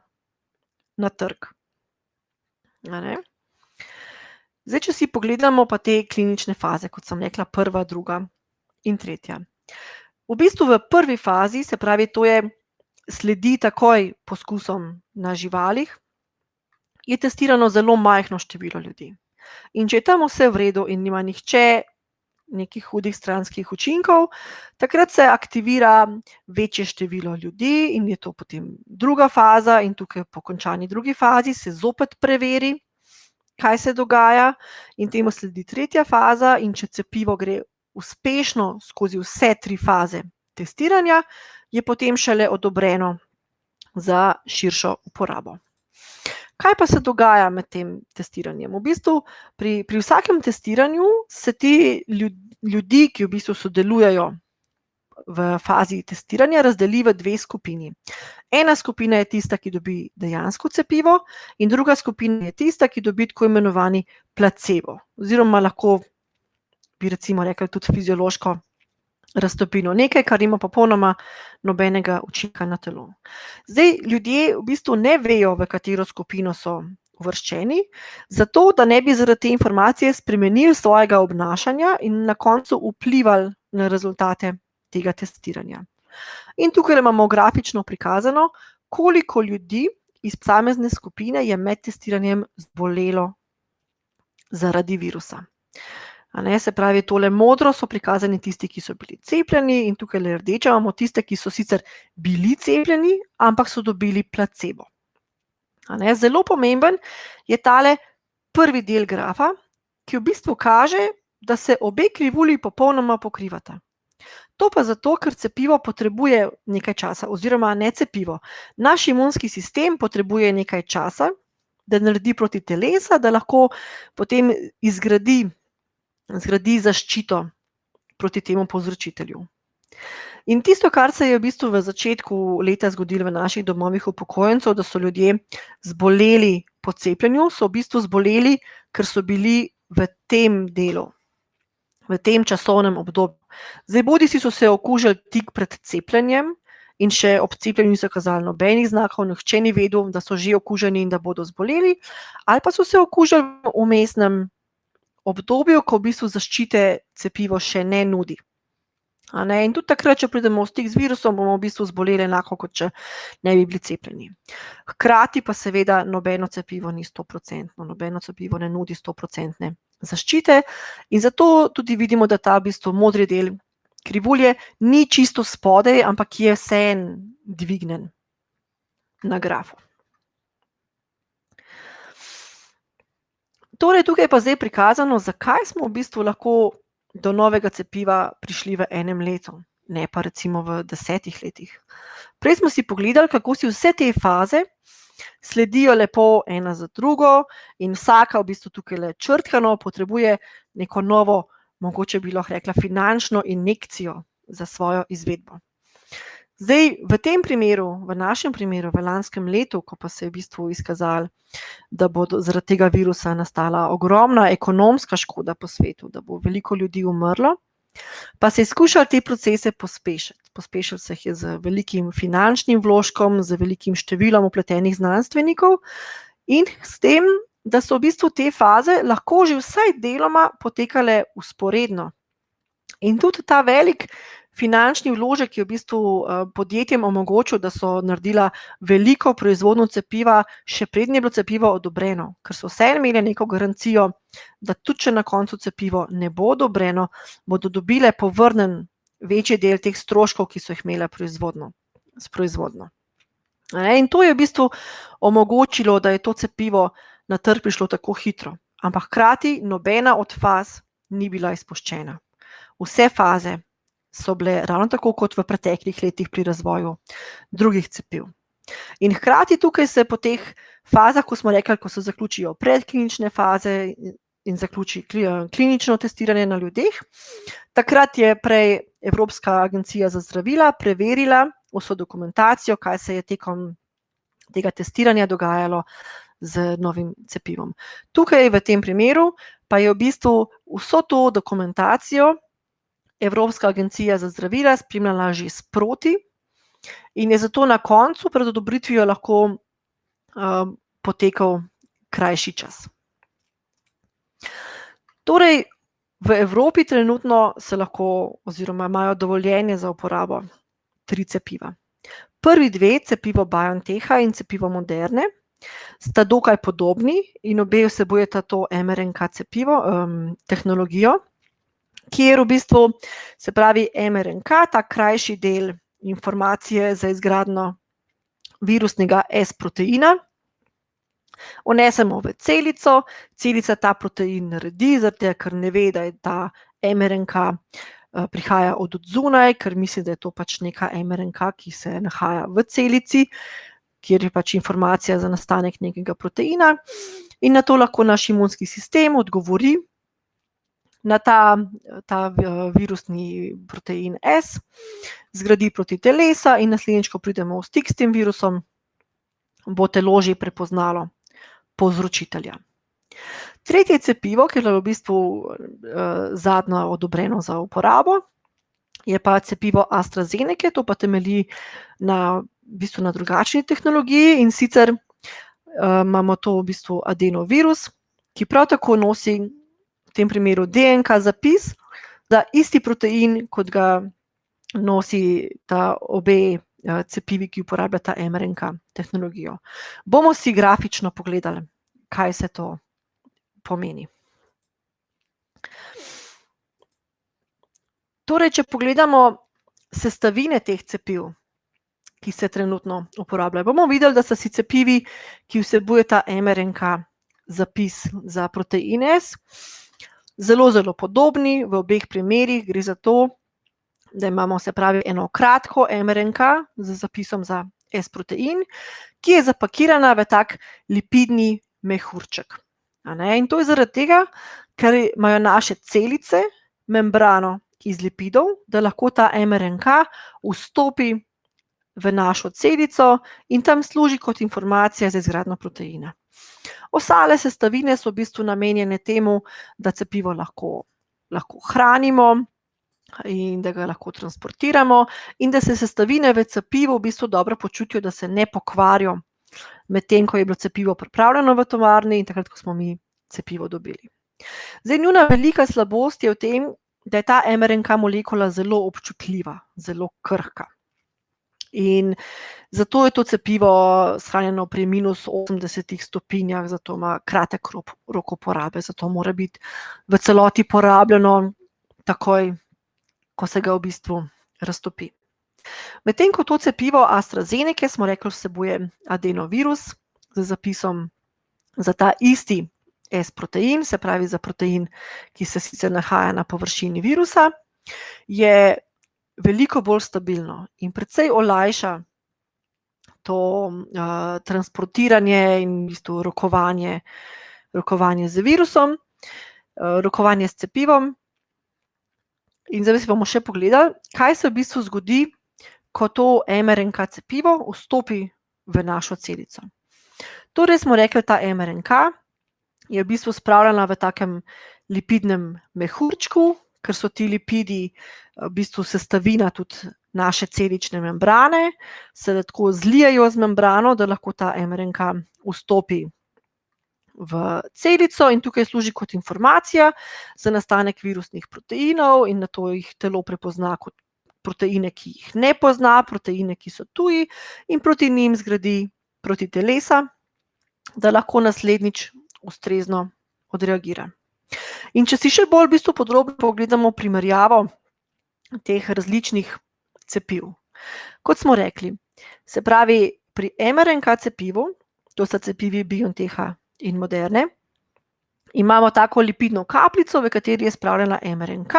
Speaker 2: na trg. Zdaj, če si pogledamo pa te klinične faze, kot sem rekla, prva, druga in tretja. V bistvu v prvi fazi, se pravi, to je sledi takoj poskusom na živalih, je testirano zelo majhno število ljudi. In če je tam vse v redu in nima nihče nekih hudih stranskih učinkov, takrat se aktivira večje število ljudi in je to potem druga faza in tukaj po končani drugi fazi se zopet preveri, kaj se dogaja in temu sledi tretja faza in če cepivo gre uspešno skozi vse tri faze testiranja, je potem šele odobreno za širšo uporabo. Kaj pa se dogaja med tem testiranjem? V bistvu pri vsakem testiranju se ti ljudi, ki v bistvu sodelujejo v fazi testiranja, razdeli v dve skupini. Ena skupina je tista, ki dobi dejansko cepivo in druga skupina je tista, ki dobi tako imenovani placebo. Oziroma lahko bi recimo rekli tudi fiziološko raztopino. Nekaj, kar ima popolnoma nobenega učinka na telo. Zdaj, ljudje v bistvu ne vejo, v katero skupino so uvrščeni, zato da ne bi zaradi te informacije spremenili svojega obnašanja in na koncu vplivali na rezultate tega testiranja. In tukaj imamo grafično prikazano, koliko ljudi iz posamezne skupine je med testiranjem zbolelo zaradi virusa. Se pravi, tole modro so prikazani tisti, ki so bili cepljeni in tukaj le rdeče imamo tiste, ki so sicer bili cepljeni, ampak so dobili placebo. Zelo pomemben je tale prvi del grafa, ki v bistvu kaže, da se obe krivulji popolnoma pokrivata. To pa zato, ker cepivo potrebuje nekaj časa, oziroma ne cepivo. Naš imunski sistem potrebuje nekaj časa, da naredi proti telesa, da lahko potem zgradi zaščito proti temu povzročitelju. In tisto, kar se je v bistvu v začetku leta zgodilo v naših domovih upokojencev, da so ljudje zboleli po cepljenju, so v bistvu zboleli, ker so bili v tem delu, v tem časovnem obdobju. Zdaj, bodisi so se okužili tik pred cepljenjem in še ob cepljenju niso kazali nobenih znakov, nihče ni vedel, da so že okuženi in da bodo zboleli, ali pa so se okužili v vmesnem obdobju, ko v bistvu zaščite cepivo še ne nudi. In tudi takrat, če pridemo v stik z virusom, bomo v bistvu zboleli enako, kot če ne bi bili cepljeni. Hkrati pa seveda nobeno cepivo ni 100%, nobeno cepivo ne nudi 100% zaščite in zato tudi vidimo, da ta v bistvu modri del krivulje ni čisto spodaj, ampak je vseeno dvignen na grafu. Torej, tukaj pa zdaj prikazano, zakaj smo v bistvu lahko do novega cepiva prišli v enem letu, ne pa recimo v 10 letih. Prej smo si pogledali, kako si vse te faze sledijo lepo ena za drugo in vsaka v bistvu tukaj le črtkano potrebuje neko novo, mogoče bi lahko rekla, finančno injekcijo za svojo izvedbo. Zdaj, v tem primeru, v našem primeru, v lanskem letu, ko pa se je v bistvu izkazalo, da bo zaradi tega virusa nastala ogromna ekonomska škoda po svetu, da bo veliko ljudi umrlo, pa se je skušalo te procese pospešiti. Pospešilo se jih je z velikim finančnim vložkom, z velikim številom vpletenih znanstvenikov in s tem, da so v bistvu te faze lahko že vsaj deloma potekale vzporedno. In tudi ta velik finančni vložek je v bistvu podjetjem omogočil, da so naredila veliko proizvodnjo cepiva, še prednje je bilo cepivo odobreno, ker so vseeno imeli neko garancijo, da tudi če na koncu cepivo ne bo odobreno, bodo dobile povrnen večji del teh stroškov, ki so jih imele s proizvodnjo. In to je v bistvu omogočilo, da je to cepivo na trg prišlo tako hitro, ampak hkrati nobena od faz ni bila izpuščena. Vse faze so bile ravno tako kot v preteklih letih pri razvoju drugih cepiv. In hkrati tukaj se po teh fazah, ko smo rekli, ko se zaključijo predklinične faze in zaključi klinično testiranje na ljudeh, takrat je prej Evropska agencija za zdravila preverila vso dokumentacijo, kaj se je tekom tega testiranja dogajalo z novim cepivom. Tukaj v tem primeru pa je v bistvu vso to dokumentacijo Evropska agencija za zdravila spremljala že sproti in je zato na koncu pred odobritvijo lahko potekal krajši čas. Torej, v Evropi trenutno se lahko oziroma imajo dovoljenje za uporabo 3 cepiva. Prvi 2, cepivo BioNTecha in cepivo Moderne, sta dokaj podobni in obe vsebujeta to mRNK cepivo, tehnologijo, kjer v bistvu se pravi mRNK, ta krajši del informacije za izgradnjo virusnega S-proteina, vnesemo v celico, celica ta protein naredi, zato ker ne ve, da je ta mRNK prihaja od odzunaj, ker misli, da je to pač neka mRNK, ki se nahaja v celici, kjer je pač informacija za nastanek nekega proteina in na to lahko naš imunski sistem odgovori na ta virusni protein S, zgradi proti telesa in naslednjič, ko pridemo v stik s tem virusom, bo telo že prepoznalo povzročitelja. Tretje cepivo, ki je v bistvu zadnje odobreno za uporabo, je pa cepivo AstraZeneca, to pa temelji na drugačni tehnologiji in sicer imamo to v bistvu adenovirus, ki prav tako nosi v tem primeru DNK zapis za isti protein, kot ga nosi ta obe cepivi, ki uporabljata mRNK tehnologijo. Bomo si grafično pogledali, kaj se to pomeni. Torej, če pogledamo sestavine teh cepiv, ki se trenutno uporabljajo, bomo videli, da so si cepivi, ki vsebujeta mRNK zapis za protein S, zelo, zelo podobni, v obeh primerih gre za to, da imamo, se pravi, eno kratko mRNK z zapisom za S-protein, ki je zapakirana v tak lipidni mehurček. In to je zaradi tega, ker imajo naše celice membrano iz lipidov, da lahko ta mRNK vstopi v našo celico in tam služi kot informacija za izgradnjo proteina. Ostale sestavine so v bistvu namenjene temu, da cepivo lahko hranimo in da ga lahko transportiramo in da se sestavine v cepivu v bistvu dobro počutijo, da se ne pokvarijo medtem, ko je bilo cepivo pripravljeno v tovarni in takrat, ko smo mi cepivo dobili. Zdaj, njuna velika slabost je v tem, da je ta mRNK molekula zelo občutljiva, zelo krhka. In zato je to cepivo shranjeno pri -80 stopinjah, zato ima kratek rok uporabe, zato mora biti v celoti porabljeno takoj, ko se ga v bistvu raztopi. Medtem ko to cepivo AstraZenece, smo rekli, vsebuje adenovirus z zapisom za ta isti S-protein, se pravi za protein, ki se sicer nahaja na površini virusa, je veliko bolj stabilno in precej olajša to transportiranje in v bistvu rokovanje z virusom, rokovanje s cepivom. In zdaj si bomo še pogledali, kaj se v bistvu zgodi, ko to mRNK cepivo vstopi v našo celico. Torej smo rekli, ta mRNK je v bistvu spravljena v takem lipidnem mehurčku, ker so ti lipidi v bistvu sestavina tudi naše celične membrane, se tako zlijajo z membrano, da lahko ta mRNK vstopi v celico in tukaj služi kot informacija za nastanek virusnih proteinov in nato jih telo prepozna kot proteine, ki jih ne pozna, proteine, ki so tuji in proti njim zgradi protitelesa, da lahko naslednjič ustrezno odreagira. In če si še bolj v bistvu podrobno pogledamo primerjavo teh različnih cepiv. Kot smo rekli, se pravi pri mRNK cepivu, to sta cepivi BioNTecha in Moderne, imamo tako lipidno kapljico, v kateri je spravljena mRNK,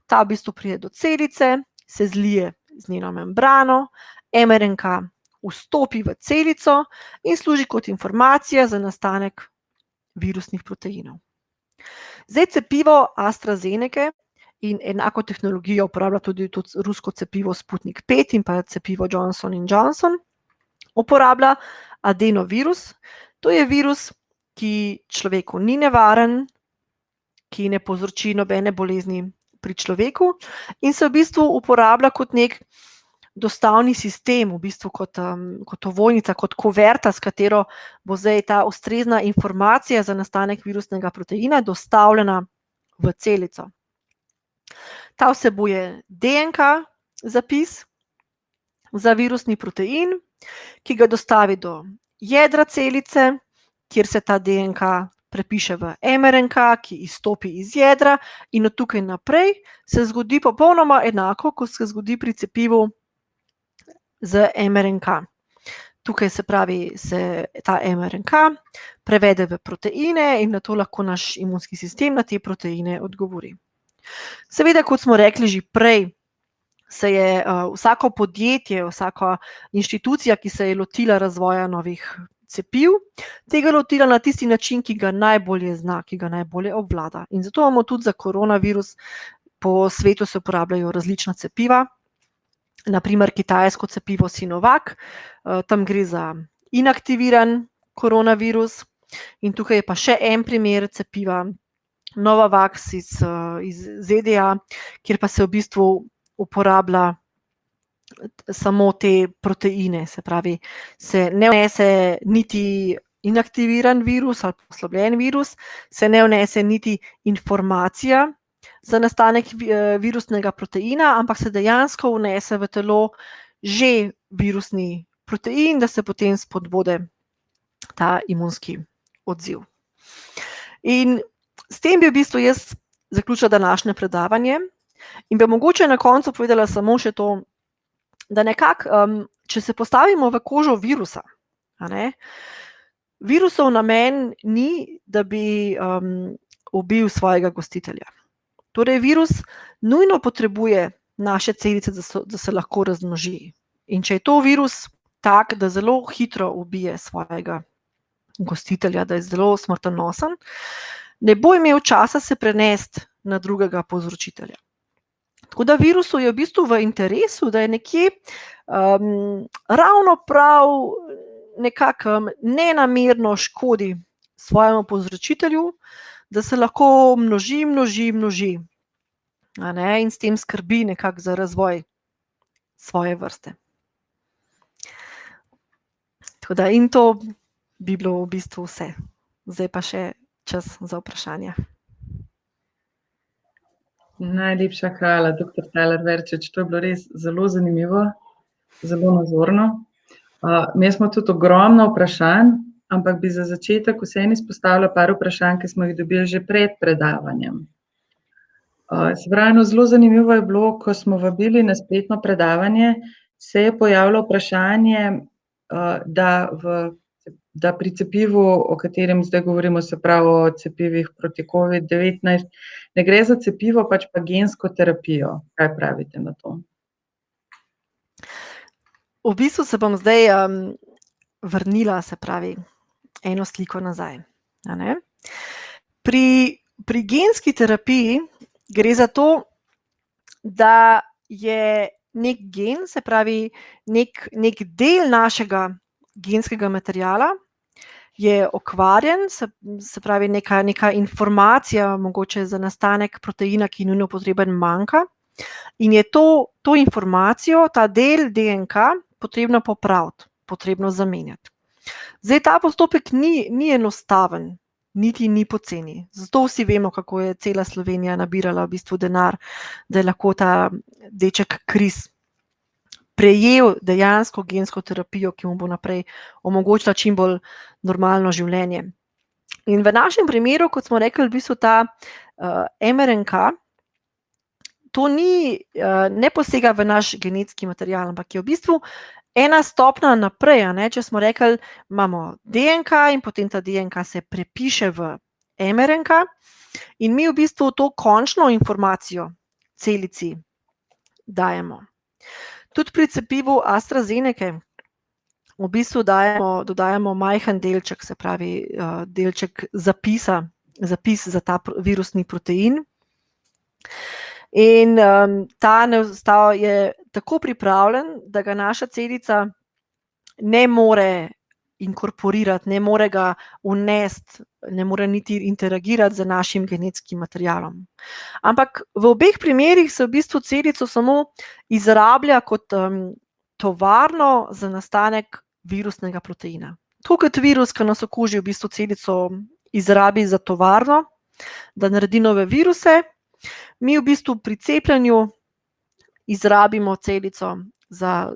Speaker 2: ta v bistvu pride do celice, se zlije z njeno membrano, mRNK vstopi v celico in služi kot informacija za nastanek virusnih proteinov. Zdaj cepivo AstraZenece in enako tehnologijo uporablja tudi rusko cepivo Sputnik 5 in pa cepivo Johnson & Johnson, uporablja adenovirus. To je virus, ki človeku ni nevaren, ki ne povzroči nobene bolezni pri človeku in se v bistvu uporablja kot nek dostavni sistem, v bistvu kot ovojnica, kot kuverta, s katero bo zdaj ta ustrezna informacija za nastanek virusnega proteina dostavljena v celico. Ta vsebuje DNK zapis za virusni protein, ki ga dostavi do jedra celice, kjer se ta DNK prepiše v mRNK, ki izstopi iz jedra in od tukaj naprej se zgodi popolnoma enako, kot se zgodi pri cepivu z mRNK. Tukaj se pravi, se ta mRNK prevede v proteine in nato lahko naš imunski sistem na te proteine odgovori. Seveda, kot smo rekli že prej, se je vsako podjetje, vsaka inštitucija, ki se je lotila razvoja novih cepiv, tega lotila na tisti način, ki ga najbolje zna, ki ga najbolje obvlada. In zato imamo tudi za koronavirus, po svetu se uporabljajo različna cepiva, naprimer kitajsko cepivo Sinovac, tam gre za inaktiviran koronavirus in tukaj je pa še en primer cepiva Novavax iz ZDA, kjer pa se v bistvu uporablja samo te proteine, se pravi, se ne vnese niti inaktiviran virus ali oslabljen virus, se ne vnese niti informacija za nastanek virusnega proteina, ampak se dejansko vnese v telo že virusni protein, da se potem spodbode ta imunski odziv. In s tem bi v bistvu jaz zaključila današnje predavanje in bi mogoče na koncu povedala samo še to, da nekako, če se postavimo v kožo virusa, virusov namen ni, da bi ubil svojega gostitelja. Torej, virus nujno potrebuje naše celice, da se lahko razmnoži. In če je to virus tak, da zelo hitro ubije svojega gostitelja, da je zelo smrtonosen, ne bo imel časa se prenesti na drugega povzročitelja. Tako da virusu je v bistvu v interesu, da je nekje ravno prav nekako nenamerno škodi svojemu povzročitelju, da se lahko množi, in s tem skrbi nekako za razvoj svoje vrste. Tako da in to bi bilo v bistvu vse. Zdaj pa še čas za vprašanja.
Speaker 1: Najlepša hvala, dr. Taler Verčič. To je bilo res zelo zanimivo, zelo nazorno. Mi smo tudi ogromno vprašanj, ampak bi za začetek vseeno izpostavila par vprašanj, ki smo jih dobili že pred predavanjem. Se pravi, zelo zanimivo je bilo, ko smo vabili na spletno predavanje, se je pojavilo vprašanje, da pri cepivu, o katerem zdaj govorimo, se pravi o cepivih proti COVID-19, ne gre za cepivo, pač pa gensko terapijo. Kaj pravite na to?
Speaker 2: V bistvu se bom zdaj vrnila, se pravi, eno sliko nazaj. Pri genski terapiji gre za to, da je nek gen, se pravi nek del našega genskega materiala je okvarjen, se pravi neka informacija mogoče za nastanek proteina, ki nujno potreben, manjka, in je to informacijo, ta del DNK potrebno popraviti, potrebno zamenjati. Zdaj ta postopek ni enostaven, niti ni poceni. Zato vsi vemo, kako je cela Slovenija nabirala v bistvu denar, da je lahko ta deček Kris prejel dejansko gensko terapijo, ki mu bo naprej omogočila čim bolj normalno življenje. In v našem primeru, kot smo rekli, v bistvu ta mRNK, to ne posega v naš genetski material, ampak je v bistvu ena stopnja naprej. Če smo rekli, imamo DNK in potem ta DNK se prepiše v mRNK in mi v bistvu to končno informacijo celici dajemo. Tudi pri cepivu AstraZeneca v bistvu dodajamo majhen delček, se pravi delček zapis za ta virusni protein. In ta je tako pripravljen, da ga naša celica ne more inkorporirati, ne more ga vnesti, ne more niti interagirati z našim genetskim materialom. Ampak v obeh primerih se v bistvu celico samo izrablja kot tovarno za nastanek virusnega proteina. Tako kot virus, ki nas okuži, v bistvu celico izrabi za tovarno, da naredi nove viruse, mi v bistvu pri cepljenju izrabimo celico za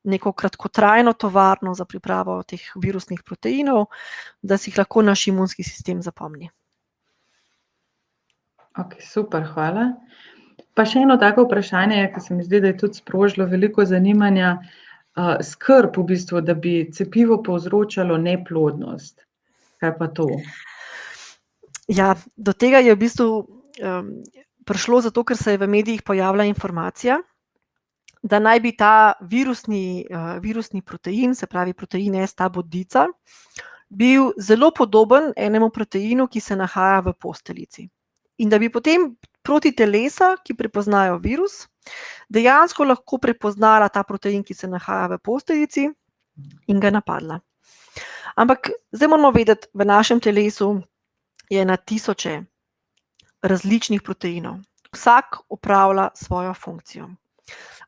Speaker 2: neko kratkotrajno tovarno za pripravo teh virusnih proteinov, da si jih lahko naš imunski sistem zapomni.
Speaker 1: Ok, super, hvala. Pa še eno tako vprašanje, ki se mi zdi, da je tudi sprožilo veliko zanimanja, skrb v bistvu, da bi cepivo povzročalo neplodnost. Kaj pa to?
Speaker 2: Ja, do tega je v bistvu prišlo zato, ker se je v medijih pojavila informacija, da naj bi ta virusni protein, se pravi protein S, ta bodica, bil zelo podoben enemu proteinu, ki se nahaja v posteljici. In da bi potem protitelesa, ki prepoznajo virus, dejansko lahko prepoznala ta protein, ki se nahaja v posteljici, in ga napadla. Ampak zdaj moramo vedeti, v našem telesu je na tisoče različnih proteinov. Vsak opravlja svojo funkcijo.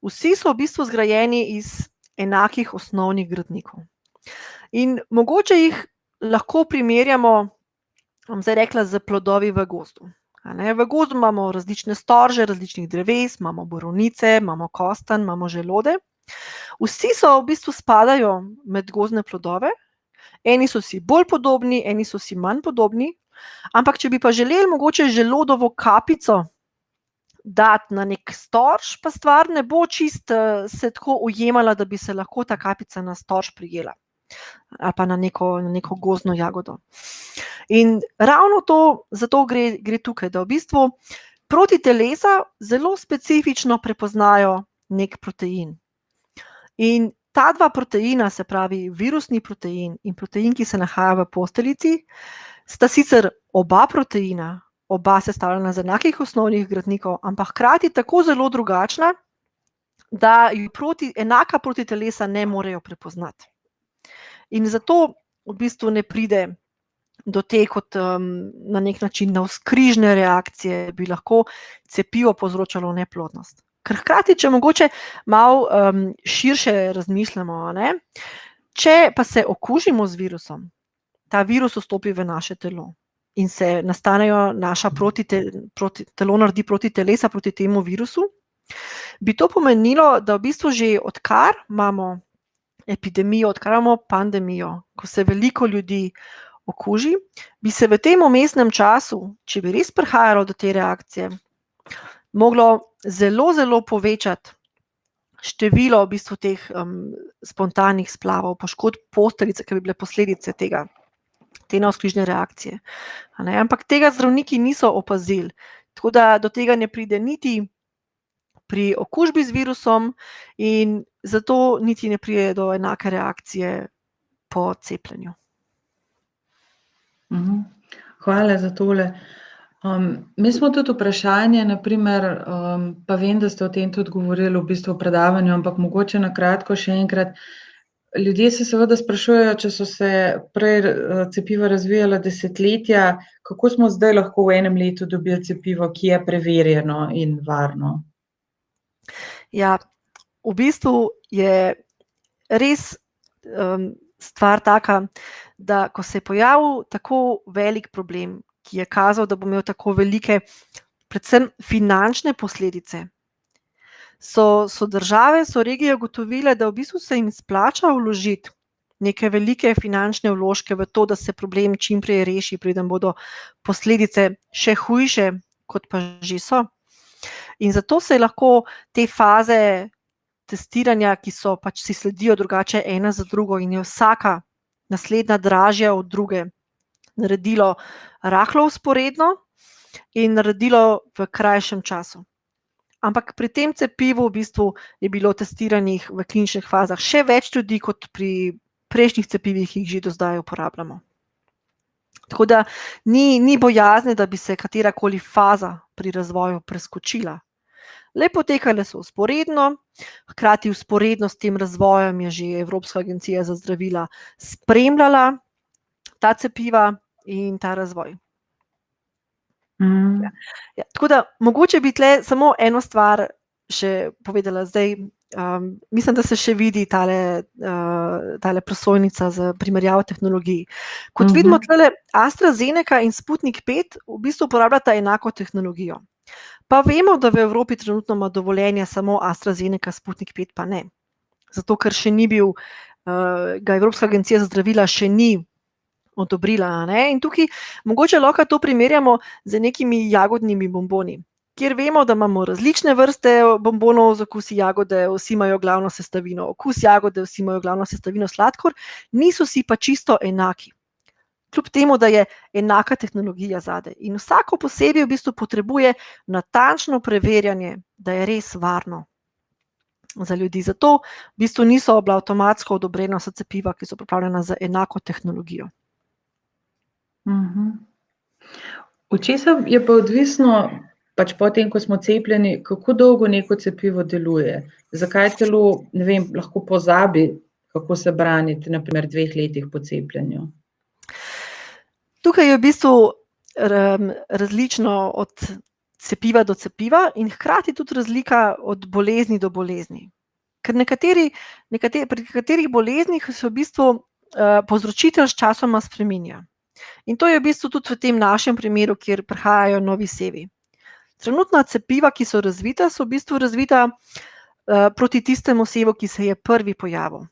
Speaker 2: Vsi so v bistvu zgrajeni iz enakih osnovnih gradnikov. In mogoče jih lahko primerjamo, bom zdaj rekla, z plodovi v gozdu. V gozdu imamo različne storže, različnih dreves, imamo borovnice, imamo kostanj, imamo želode. Vsi so v bistvu spadajo med gozdne plodove, eni so si bolj podobni, eni so si manj podobni, ampak če bi pa želeli mogoče želodovo kapico dati na nek storž, pa stvar ne bo čist se tako ujemala, da bi se lahko ta kapica na storž prijela. ali pa na neko gozdno jagodo. In ravno zato gre tukaj, da v bistvu protitelesa zelo specifično prepoznajo nek protein. In ta dva proteina, se pravi virusni protein in protein, ki se nahaja v posteljici, sta sicer oba proteina, oba sestavljena iz enakih osnovnih gradnikov, ampak hkrati tako zelo drugačna, da ju enaka protitelesa ne morejo prepoznati. In zato v bistvu ne pride do te kot na nek način navzkrižne reakcije, bi lahko cepivo povzročalo neplodnost. Ker hkrati, če mogoče malo širše razmišljamo, ne? Če pa se okužimo z virusom, ta virus vstopi v naše telo in se nastanejo naša telo naredi protitelesa proti temu virusu, bi to pomenilo, da v bistvu že odkar imamo epidemijo, odkar imamo pandemijo, ko se veliko ljudi okuži, bi se v tem vmesnem času, če bi res prihajalo do te reakcije, moglo zelo, zelo povečati število v bistvu teh spontanih splavov, poškodb posteljice, ki bi bile posledice te navzkrižne reakcije. Ampak tega zdravniki niso opazili, tako da do tega ne pride niti pri okužbi z virusom in zato niti ne pride do enake reakcije po cepljenju.
Speaker 1: Hvala za tole. Mi smo tudi vprašanje, naprimer, pa vem, da ste o tem tudi govorili v bistvu v predavanju, ampak mogoče na kratko še enkrat. Ljudje se seveda sprašujejo, če so se prej cepiva razvijala desetletja, kako smo zdaj lahko v enem letu dobili cepivo, ki je preverjeno in varno?
Speaker 2: Ja, v bistvu je res stvar taka, da ko se je pojavil tako velik problem, ki je kazal, da bo imel tako velike, predvsem finančne posledice, so države, so regije ugotovile, da v bistvu se jim splača vložiti neke velike finančne vložke v to, da se problem čim prej reši, preden bodo posledice še hujše, kot pa že so. In zato se je lahko te faze testiranja, ki so pač si sledijo drugače ena za drugo in je vsaka naslednja dražja od druge, naredilo rahlo vzporedno in naredilo v krajšem času. Ampak pri tem cepivu v bistvu je bilo testiranih v kliničnih fazah še več ljudi, kot pri prejšnjih cepivih, ki jih že do zdaj uporabljamo. Tako da ni bojazni, da bi se katerakoli faza pri razvoju preskočila. Le potekale so vzporedno, hkrati vzporedno s tem razvojem je že Evropska agencija za zdravila spremljala ta cepiva in ta razvoj. Ja, tako da mogoče bi tle samo eno stvar še povedala zdaj. Mislim, da se še vidi tale prosojnica za primerjavo tehnologij. Kot vidimo, tle AstraZeneca in Sputnik 5 v bistvu uporabljata enako tehnologijo. Pa vemo, da v Evropi trenutno ima dovoljenje samo AstraZeneca, Sputnik 5 pa ne. Zato, ker še ni bil, ga Evropska agencija za zdravila še ni odobrila. Ne? In tukaj mogoče lahko to primerjamo z nekimi jagodnimi bomboni, kjer vemo, da imamo različne vrste bombonov z okusi jagode, vsi imajo glavno sestavino okus jagode, vsi imajo glavno sestavino sladkor, niso si pa čisto enaki. Kljub temu, da je enaka tehnologija zadaj. In vsako posebej v bistvu potrebuje natančno preverjanje, da je res varno za ljudi. Zato v bistvu niso bila avtomatsko odobrena vsa cepiva, ki so pripravljena za enako tehnologijo.
Speaker 1: Od česa je pa odvisno, pač potem, ko smo cepljeni, kako dolgo neko cepivo deluje? Zakaj telo, ne vem, lahko pozabi, kako se braniti, naprimer 2 letih po cepljenju?
Speaker 2: Tukaj je v bistvu različno od cepiva do cepiva in hkrati tudi razlika od bolezni do bolezni. Ker pri nekaterih boleznih se v bistvu povzročitelj s časoma spreminja. In to je v bistvu tudi v tem našem primeru, kjer prihajajo novi sevi. Trenutna cepiva, ki so razvita, so v bistvu razvita proti tistemu sevu, ki se je prvi pojavil.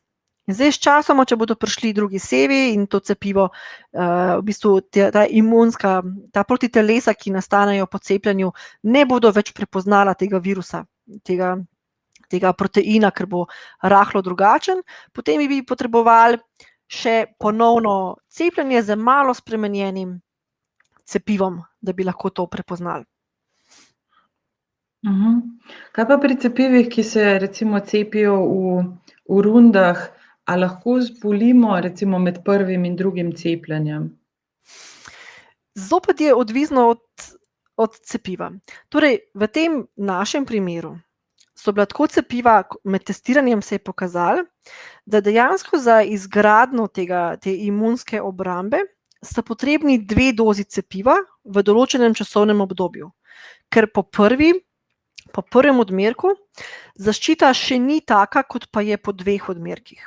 Speaker 2: In zdaj s časoma, če bodo prišli drugi sevi in to cepivo, v bistvu ta protitelesa, ki nastanejo po cepljenju, ne bodo več prepoznala tega virusa, tega proteina, ker bo rahlo drugačen, potem bi potrebovali še ponovno cepljenje z malo spremenjenim cepivom, da bi lahko to prepoznali.
Speaker 1: Kaj pa pri cepivih, ki se recimo cepijo v rundah, a lahko zbolimo recimo med prvim in drugim cepljenjem?
Speaker 2: Zopet je odvisno od cepiva. Torej, v tem našem primeru so bila tako cepiva, med testiranjem se je pokazalo, da dejansko za izgradnjo te imunske obrambe sta potrebni 2 dozi cepiva v določenem časovnem obdobju, ker po prvem odmerku zaščita še ni taka, kot pa je po 2 odmerkih.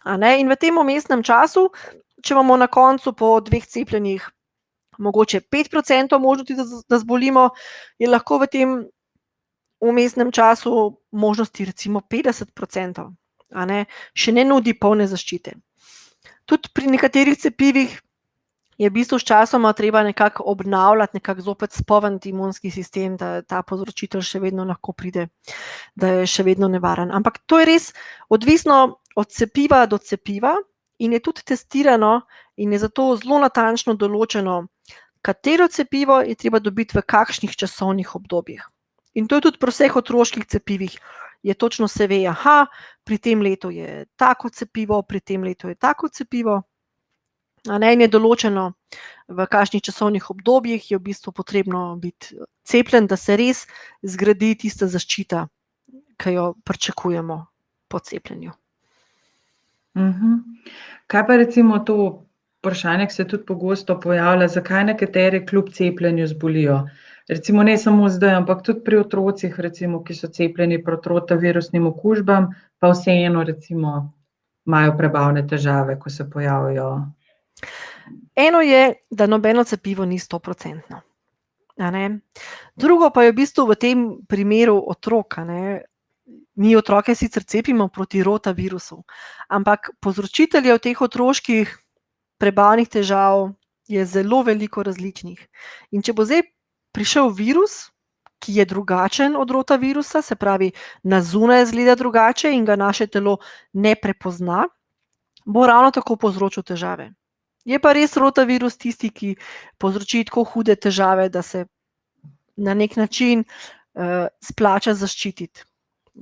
Speaker 2: In v tem vmesnem času, če imamo na koncu po 2 cepljenjih mogoče 5% možnosti, da zbolimo, je lahko v tem vmesnem času možnosti recimo 50%, še ne nudi polne zaščite. Tudi pri nekaterih cepivih je v bistvu sčasoma treba nekako obnavljati, nekako zopet spomniti imunski sistem, da ta povzročitelj še vedno lahko pride, da je še vedno nevaren. Ampak to je res odvisno od cepiva do cepiva in je tudi testirano in je zato zelo natančno določeno, katero cepivo je treba dobiti v kakšnih časovnih obdobjih. In to je tudi pri vseh otroških cepivih. Je točno se ve, pri tem letu je tako cepivo, pri tem letu je tako cepivo. In je določeno, v kakšnih časovnih obdobjih je v bistvu potrebno biti cepljen, da se res zgradi tista zaščita, ki jo pričakujemo po cepljenju.
Speaker 1: Kaj pa recimo to vprašanje, ki se tudi pogosto pojavlja, zakaj nekateri kljub cepljenju zbolijo? Recimo ne samo zdaj, ampak tudi pri otrocih, recimo, ki so cepljeni proti rotavirusnim okužbam, pa vseeno recimo imajo prebavne težave, ko se pojavijo.
Speaker 2: Eno je, da nobeno cepivo ni 100%. Drugo pa je v bistvu v tem primeru otrok. Mi otroke sicer cepimo proti rotavirusu, ampak povzročiteljev teh otroških prebavnih težav je zelo veliko različnih. In če bo zdaj prišel virus, ki je drugačen od rotavirusa, se pravi, na zunaj izgleda drugače in ga naše telo ne prepozna, bo ravno tako povzročil težave. Je pa res rotavirus tisti, ki povzroči tako hude težave, da se na nek način splača zaščititi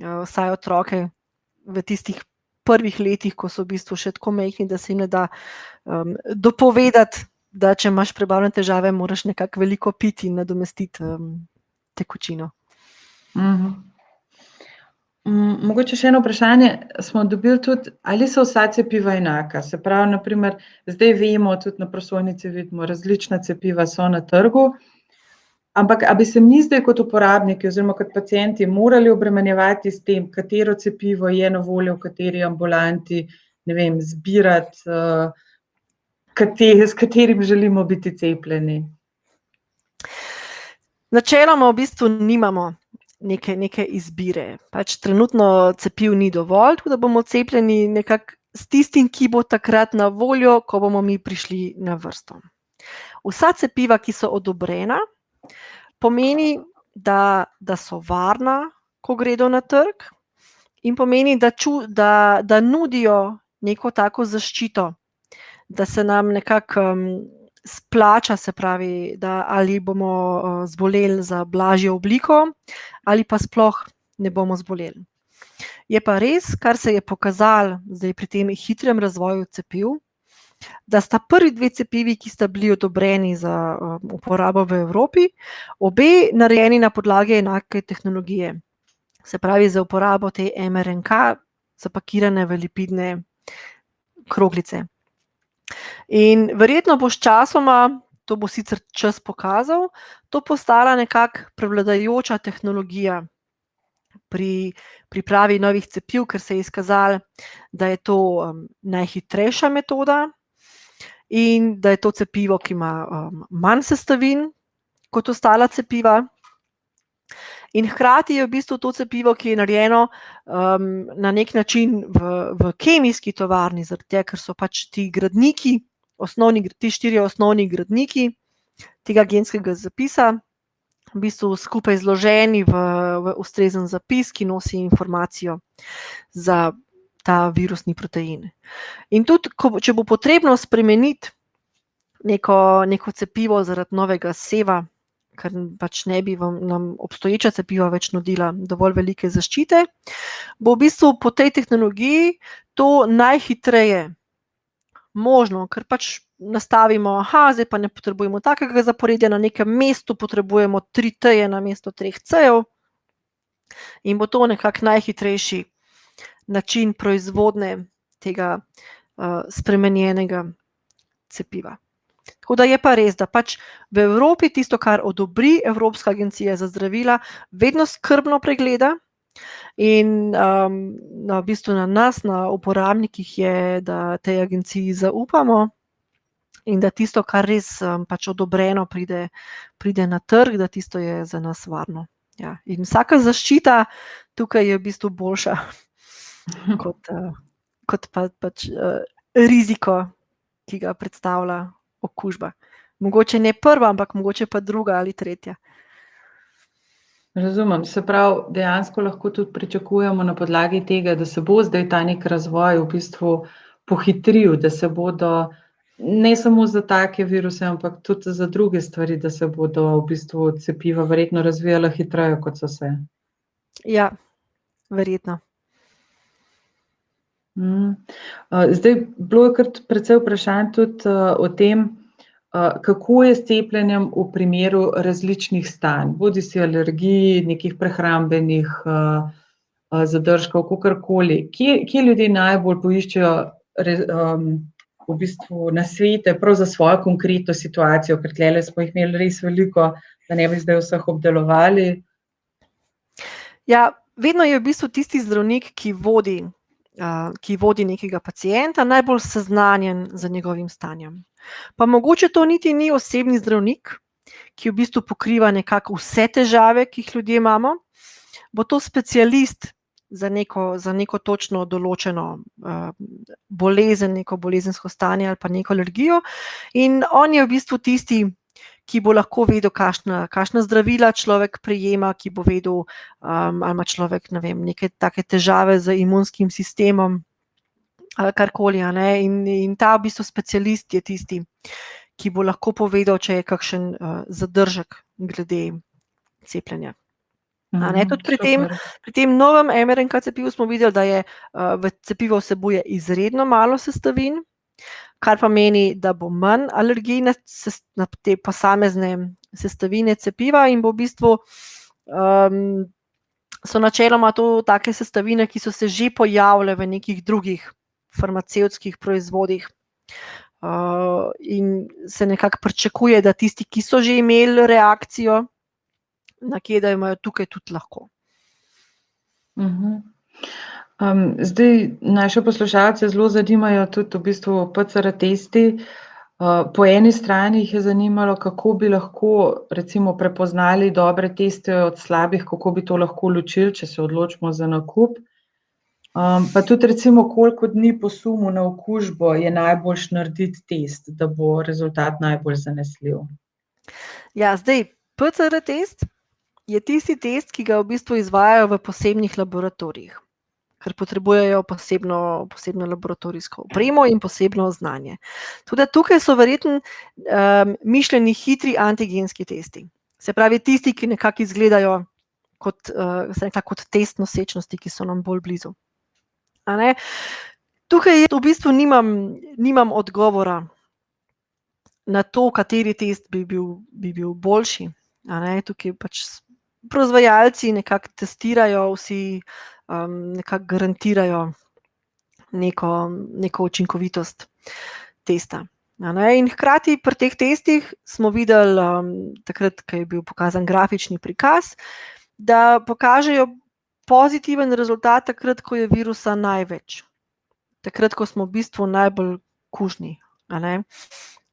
Speaker 2: vsaj otroke v tistih prvih letih, ko so v bistvu še tako majhni, da se jim ne da dopovedati, da če imaš prebavne težave, moraš nekako veliko piti in nadomestiti tekočino.
Speaker 1: Mogoče še eno vprašanje smo dobili tudi, ali so vsa cepiva enaka? Se pravi, naprimer, zdaj vemo, tudi na prosojnici vidimo, različna cepiva so na trgu, ampak a bi se mi zdaj kot uporabniki oziroma kot pacienti morali obremenjevati s tem, katero cepivo je na voljo v kateri ambulanti, ne vem, zbirati, s katerim želimo biti cepljeni?
Speaker 2: Načeloma v bistvu nimamo neke izbire. Trenutno cepiv ni dovolj, tako da bomo cepljeni nekako s tistim, ki bo takrat na voljo, ko bomo mi prišli na vrsto. Vsa cepiva, ki so odobrena, pomeni, da so varna, ko gredo na trg, in pomeni, da nudijo neko tako zaščito, da se nam nekako splača, se pravi, da ali bomo zboleli za blažjo obliko ali pa sploh ne bomo zboleli. Je pa res, kar se je pokazalo zdaj pri tem hitrem razvoju cepiv, da sta prvi 2 cepivi, ki sta bili odobreni za uporabo v Evropi, obe narejeni na podlagi enake tehnologije. Se pravi, za uporabo te mRNK zapakirane v lipidne kroglice. In verjetno bo sčasoma, to bo sicer čas pokazal, to postala nekako prevladajoča tehnologija pri pripravi novih cepiv, ker se je izkazalo, da je to najhitrejša metoda in da je to cepivo, ki ima manj sestavin kot ostala cepiva. In hkrati je v bistvu to cepivo, ki je narejeno na nek način v kemijski tovarni, zaradi tega, ker so ti gradniki, ti 4 osnovni gradniki tega genskega zapisa, v bistvu skupaj zloženi v ustrezen zapis, ki nosi informacijo za ta virusni protein. In tudi, če bo potrebno spremeniti neko cepivo zaradi novega seva, ker pač ne bi nam obstoječa cepiva več nudila dovolj velike zaščite, bo v bistvu po tej tehnologiji to najhitreje možno, ker pač nastavimo, zdaj pa ne potrebujemo takega zaporedja, na nekem mestu potrebujemo 3 T-je na mesto 3 C-jev in bo to nekako najhitrejši način proizvodnje tega spremenjenega cepiva. Tako da je pa res, da pač v Evropi tisto, kar odobri Evropska agencija za zdravila, vedno skrbno pregleda in v bistvu na nas, na uporabnikih je, da tej agenciji zaupamo in da tisto, kar res pač odobreno pride na trg, da tisto je za nas varno. Ja. In vsaka zaščita tukaj je v bistvu boljša kot pač riziko, ki ga predstavlja okužba. Mogoče ne prva, ampak mogoče pa druga ali tretja.
Speaker 1: Razumem. Se pravi, dejansko lahko tudi pričakujemo na podlagi tega, da se bo zdaj ta nek razvoj v bistvu pohitril, da se bodo ne samo za take viruse, ampak tudi za druge stvari, da se bodo v bistvu cepiva verjetno razvijala hitreje, kot so se.
Speaker 2: Ja, verjetno.
Speaker 1: Zdaj, bilo je kar precej vprašanj tudi o tem, kako je s cepljenjem v primeru različnih stanj, bodisi alergij, nekih prehrambenih zadržkov, kakorkoli. Kje ljudje najbolj poiščejo v bistvu nasvete prav za svojo konkretno situacijo, ker tlele smo jih imeli res veliko, da ne bi zdaj vseh obdelovali?
Speaker 2: Ja, vedno je v bistvu tisti zdravnik, ki vodi nekega pacienta, najbolj seznanjen z njegovim stanjem. Pa mogoče to niti ni osebni zdravnik, ki v bistvu pokriva nekako vse težave, ki jih ljudje imamo, bo to specialist za neko točno določeno bolezen, neko bolezensko stanje ali pa neko alergijo in on je v bistvu tisti, ki bo lahko vedel, kakšna zdravila človek prejema, ki bo vedel, ali ima človek, ne vem, neke take težave z imunskim sistemom, ali karkoli, in ta v bistvu specialist je tisti, ki bo lahko povedal, če je kakšen zadržek glede cepljenja. Tudi pri tem novem mRNK cepivu smo videli, da je v cepivo vsebuje izredno malo sestavin, kar pa meni, da bo manj alergij na te posamezne sestavine cepiva in bo v bistvu so načeloma to take sestavine, ki so se že pojavile v nekih drugih farmacevtskih proizvodih in se nekako pričakuje, da tisti, ki so že imeli reakcijo, nekje, da imajo tukaj tudi lahko.
Speaker 1: Zdaj, naše poslušalce zelo zanimajo tudi v bistvu PCR testi. Po eni strani jih je zanimalo, kako bi lahko recimo prepoznali dobre teste od slabih, kako bi to lahko ločili, če se odločimo za nakup. Pa tudi recimo, koliko dni po sumu na okužbo je najboljše narediti test, da bo rezultat najbolj zanesljiv.
Speaker 2: Ja, zdaj, PCR test je tisti test, ki ga v bistvu izvajajo v posebnih laboratorijih, ker potrebujejo posebno laboratorijsko opremo in posebno znanje. Tudi tukaj so verjetno mišljeni hitri antigenski testi. Se pravi, tisti, ki nekako izgledajo kot test nosečnosti, ki so nam bolj blizu. Tukaj v bistvu nimam odgovora na to, kateri test bi bil boljši. Tukaj pač proizvajalci nekako testirajo, vsi nekako garantirajo neko učinkovitost testa. In hkrati pri teh testih smo videli, takrat, ko je bil pokazan grafični prikaz, da pokažejo pozitiven rezultat takrat, ko je virusa največ. Takrat, ko smo v bistvu najbolj kužni.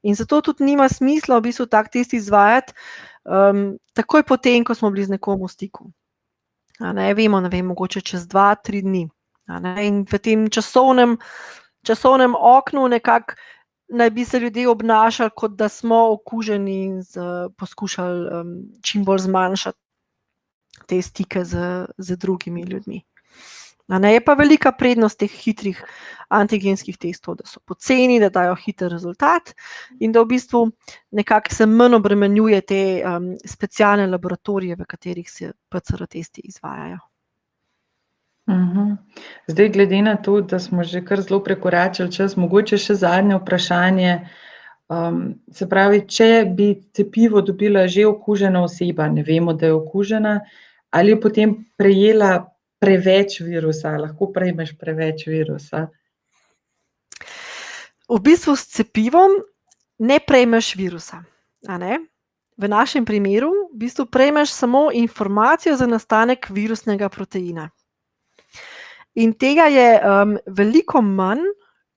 Speaker 2: In zato tudi nima smisla v bistvu tak test izvajati takoj potem, ko smo bili z nekom v stiku. Vemo, mogoče čez 2-3 dni. In v tem časovnem oknu nekako naj bi se ljudje obnašali, kot da smo okuženi in poskušali čim bolj zmanjšati te stike z drugimi ljudmi. Je pa velika prednost teh hitrih antigenskih testov, da so poceni, da dajo hiter rezultat in da v bistvu nekako se manj obremenjuje te specialne laboratorije, v katerih se PCR testi izvajajo.
Speaker 1: Zdaj, glede na to, da smo že kar zelo prekoračili čas, mogoče še zadnje vprašanje. Se pravi, če bi cepivo dobila že okužena oseba, ne vemo, da je okužena, ali je potem prejela preveč virusa, lahko prejmeš preveč virusa?
Speaker 2: V bistvu s cepivom ne prejmeš virusa, a ne? V našem primeru v bistvu prejmeš samo informacijo za nastanek virusnega proteina. In tega je veliko manj,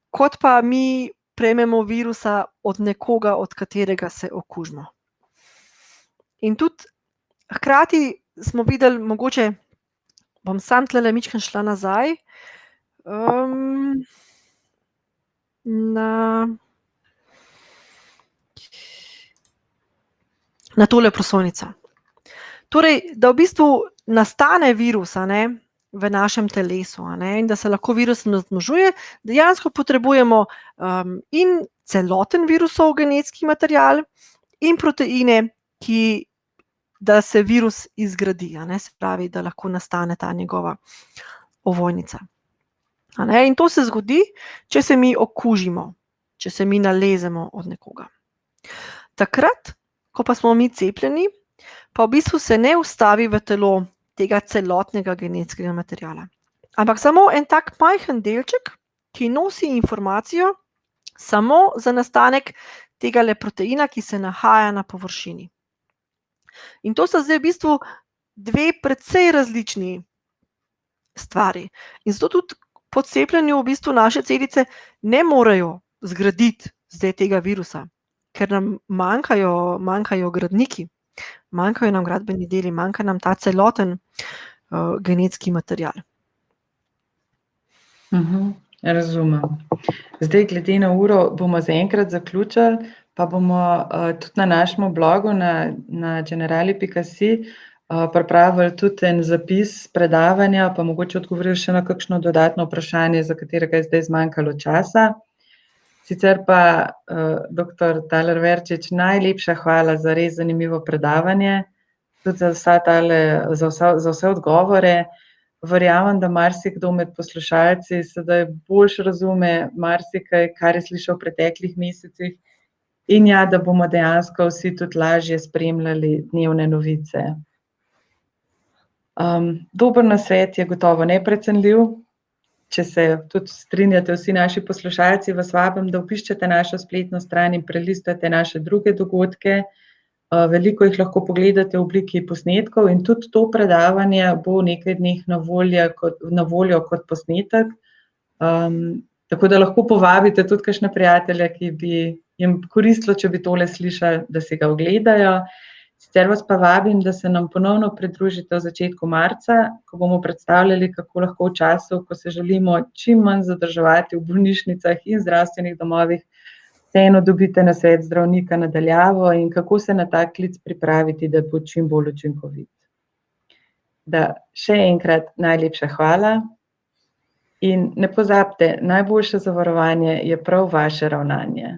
Speaker 2: kot pa mi prejmemo virusa od nekoga, od katerega se okužimo. In tudi hkrati smo videli, mogoče bom sam tlele mičkeno šla nazaj, na tole prosojnico. Torej, da v bistvu nastane virus, v našem telesu, in da se lahko virus razmnožuje, dejansko potrebujemo in celoten virusov genetski material in proteine, da se virus izgradi, se pravi, da lahko nastane ta njegova ovojnica. In to se zgodi, če se mi okužimo, če se mi nalezemo od nekoga. Takrat, ko pa smo mi cepljeni, pa v bistvu se ne vstavi v telo tega celotnega genetskega materiala. Ampak samo en tak majhen delček, ki nosi informacijo samo za nastanek tegale proteina, ki se nahaja na površini. In to sta zdaj v bistvu dve precej različni stvari. In zato tudi po cepljenju v bistvu naše celice ne morejo zgraditi zdaj tega virusa, ker nam manjkajo gradniki. Manjkajo nam gradbeni deli, manjka nam ta celoten genetski material.
Speaker 1: Razumem. Zdaj, glede na uro, bomo zaenkrat zaključili, pa bomo tudi na našem blogu na generali.si pripravili tudi en zapis predavanja, pa mogoče odgovorili še na kakšno dodatno vprašanje, za katerega je zdaj zmanjkalo časa. Sicer pa, doktor Taler Verčič, najlepša hvala za res zanimivo predavanje, tudi za vse odgovore. Verjamem, da marsikdo med poslušalci sedaj boljše razume marsikaj, kar je slišal v preteklih mesecih, in ja, da bomo dejansko vsi tudi lažje spremljali dnevne novice. Dober nasvet je gotovo neprecenljiv. Če se tudi strinjate vsi naši poslušalci, vas vabim, da obiščete našo spletno stran in prelistate naše druge dogodke. Veliko jih lahko pogledate v obliki posnetkov in tudi to predavanje bo v nekaj dneh na voljo kot posnetek. Tako da lahko povabite tudi kakšne prijatelje, ki bi jim koristilo, če bi tole slišali, da si ga ogledajo. Sicer vas pa vabim, da se nam ponovno pridružite v začetku marca, ko bomo predstavljali, kako lahko v času, ko se želimo čim manj zadrževati v bolnišnicah in zdravstvenih domovih, vseeno dobite nasvet zdravnika na daljavo in kako se na tak klic pripraviti, da bo čim bolj učinkovit. Da še enkrat najlepša hvala in ne pozabite, najboljše zavarovanje je prav vaše ravnanje.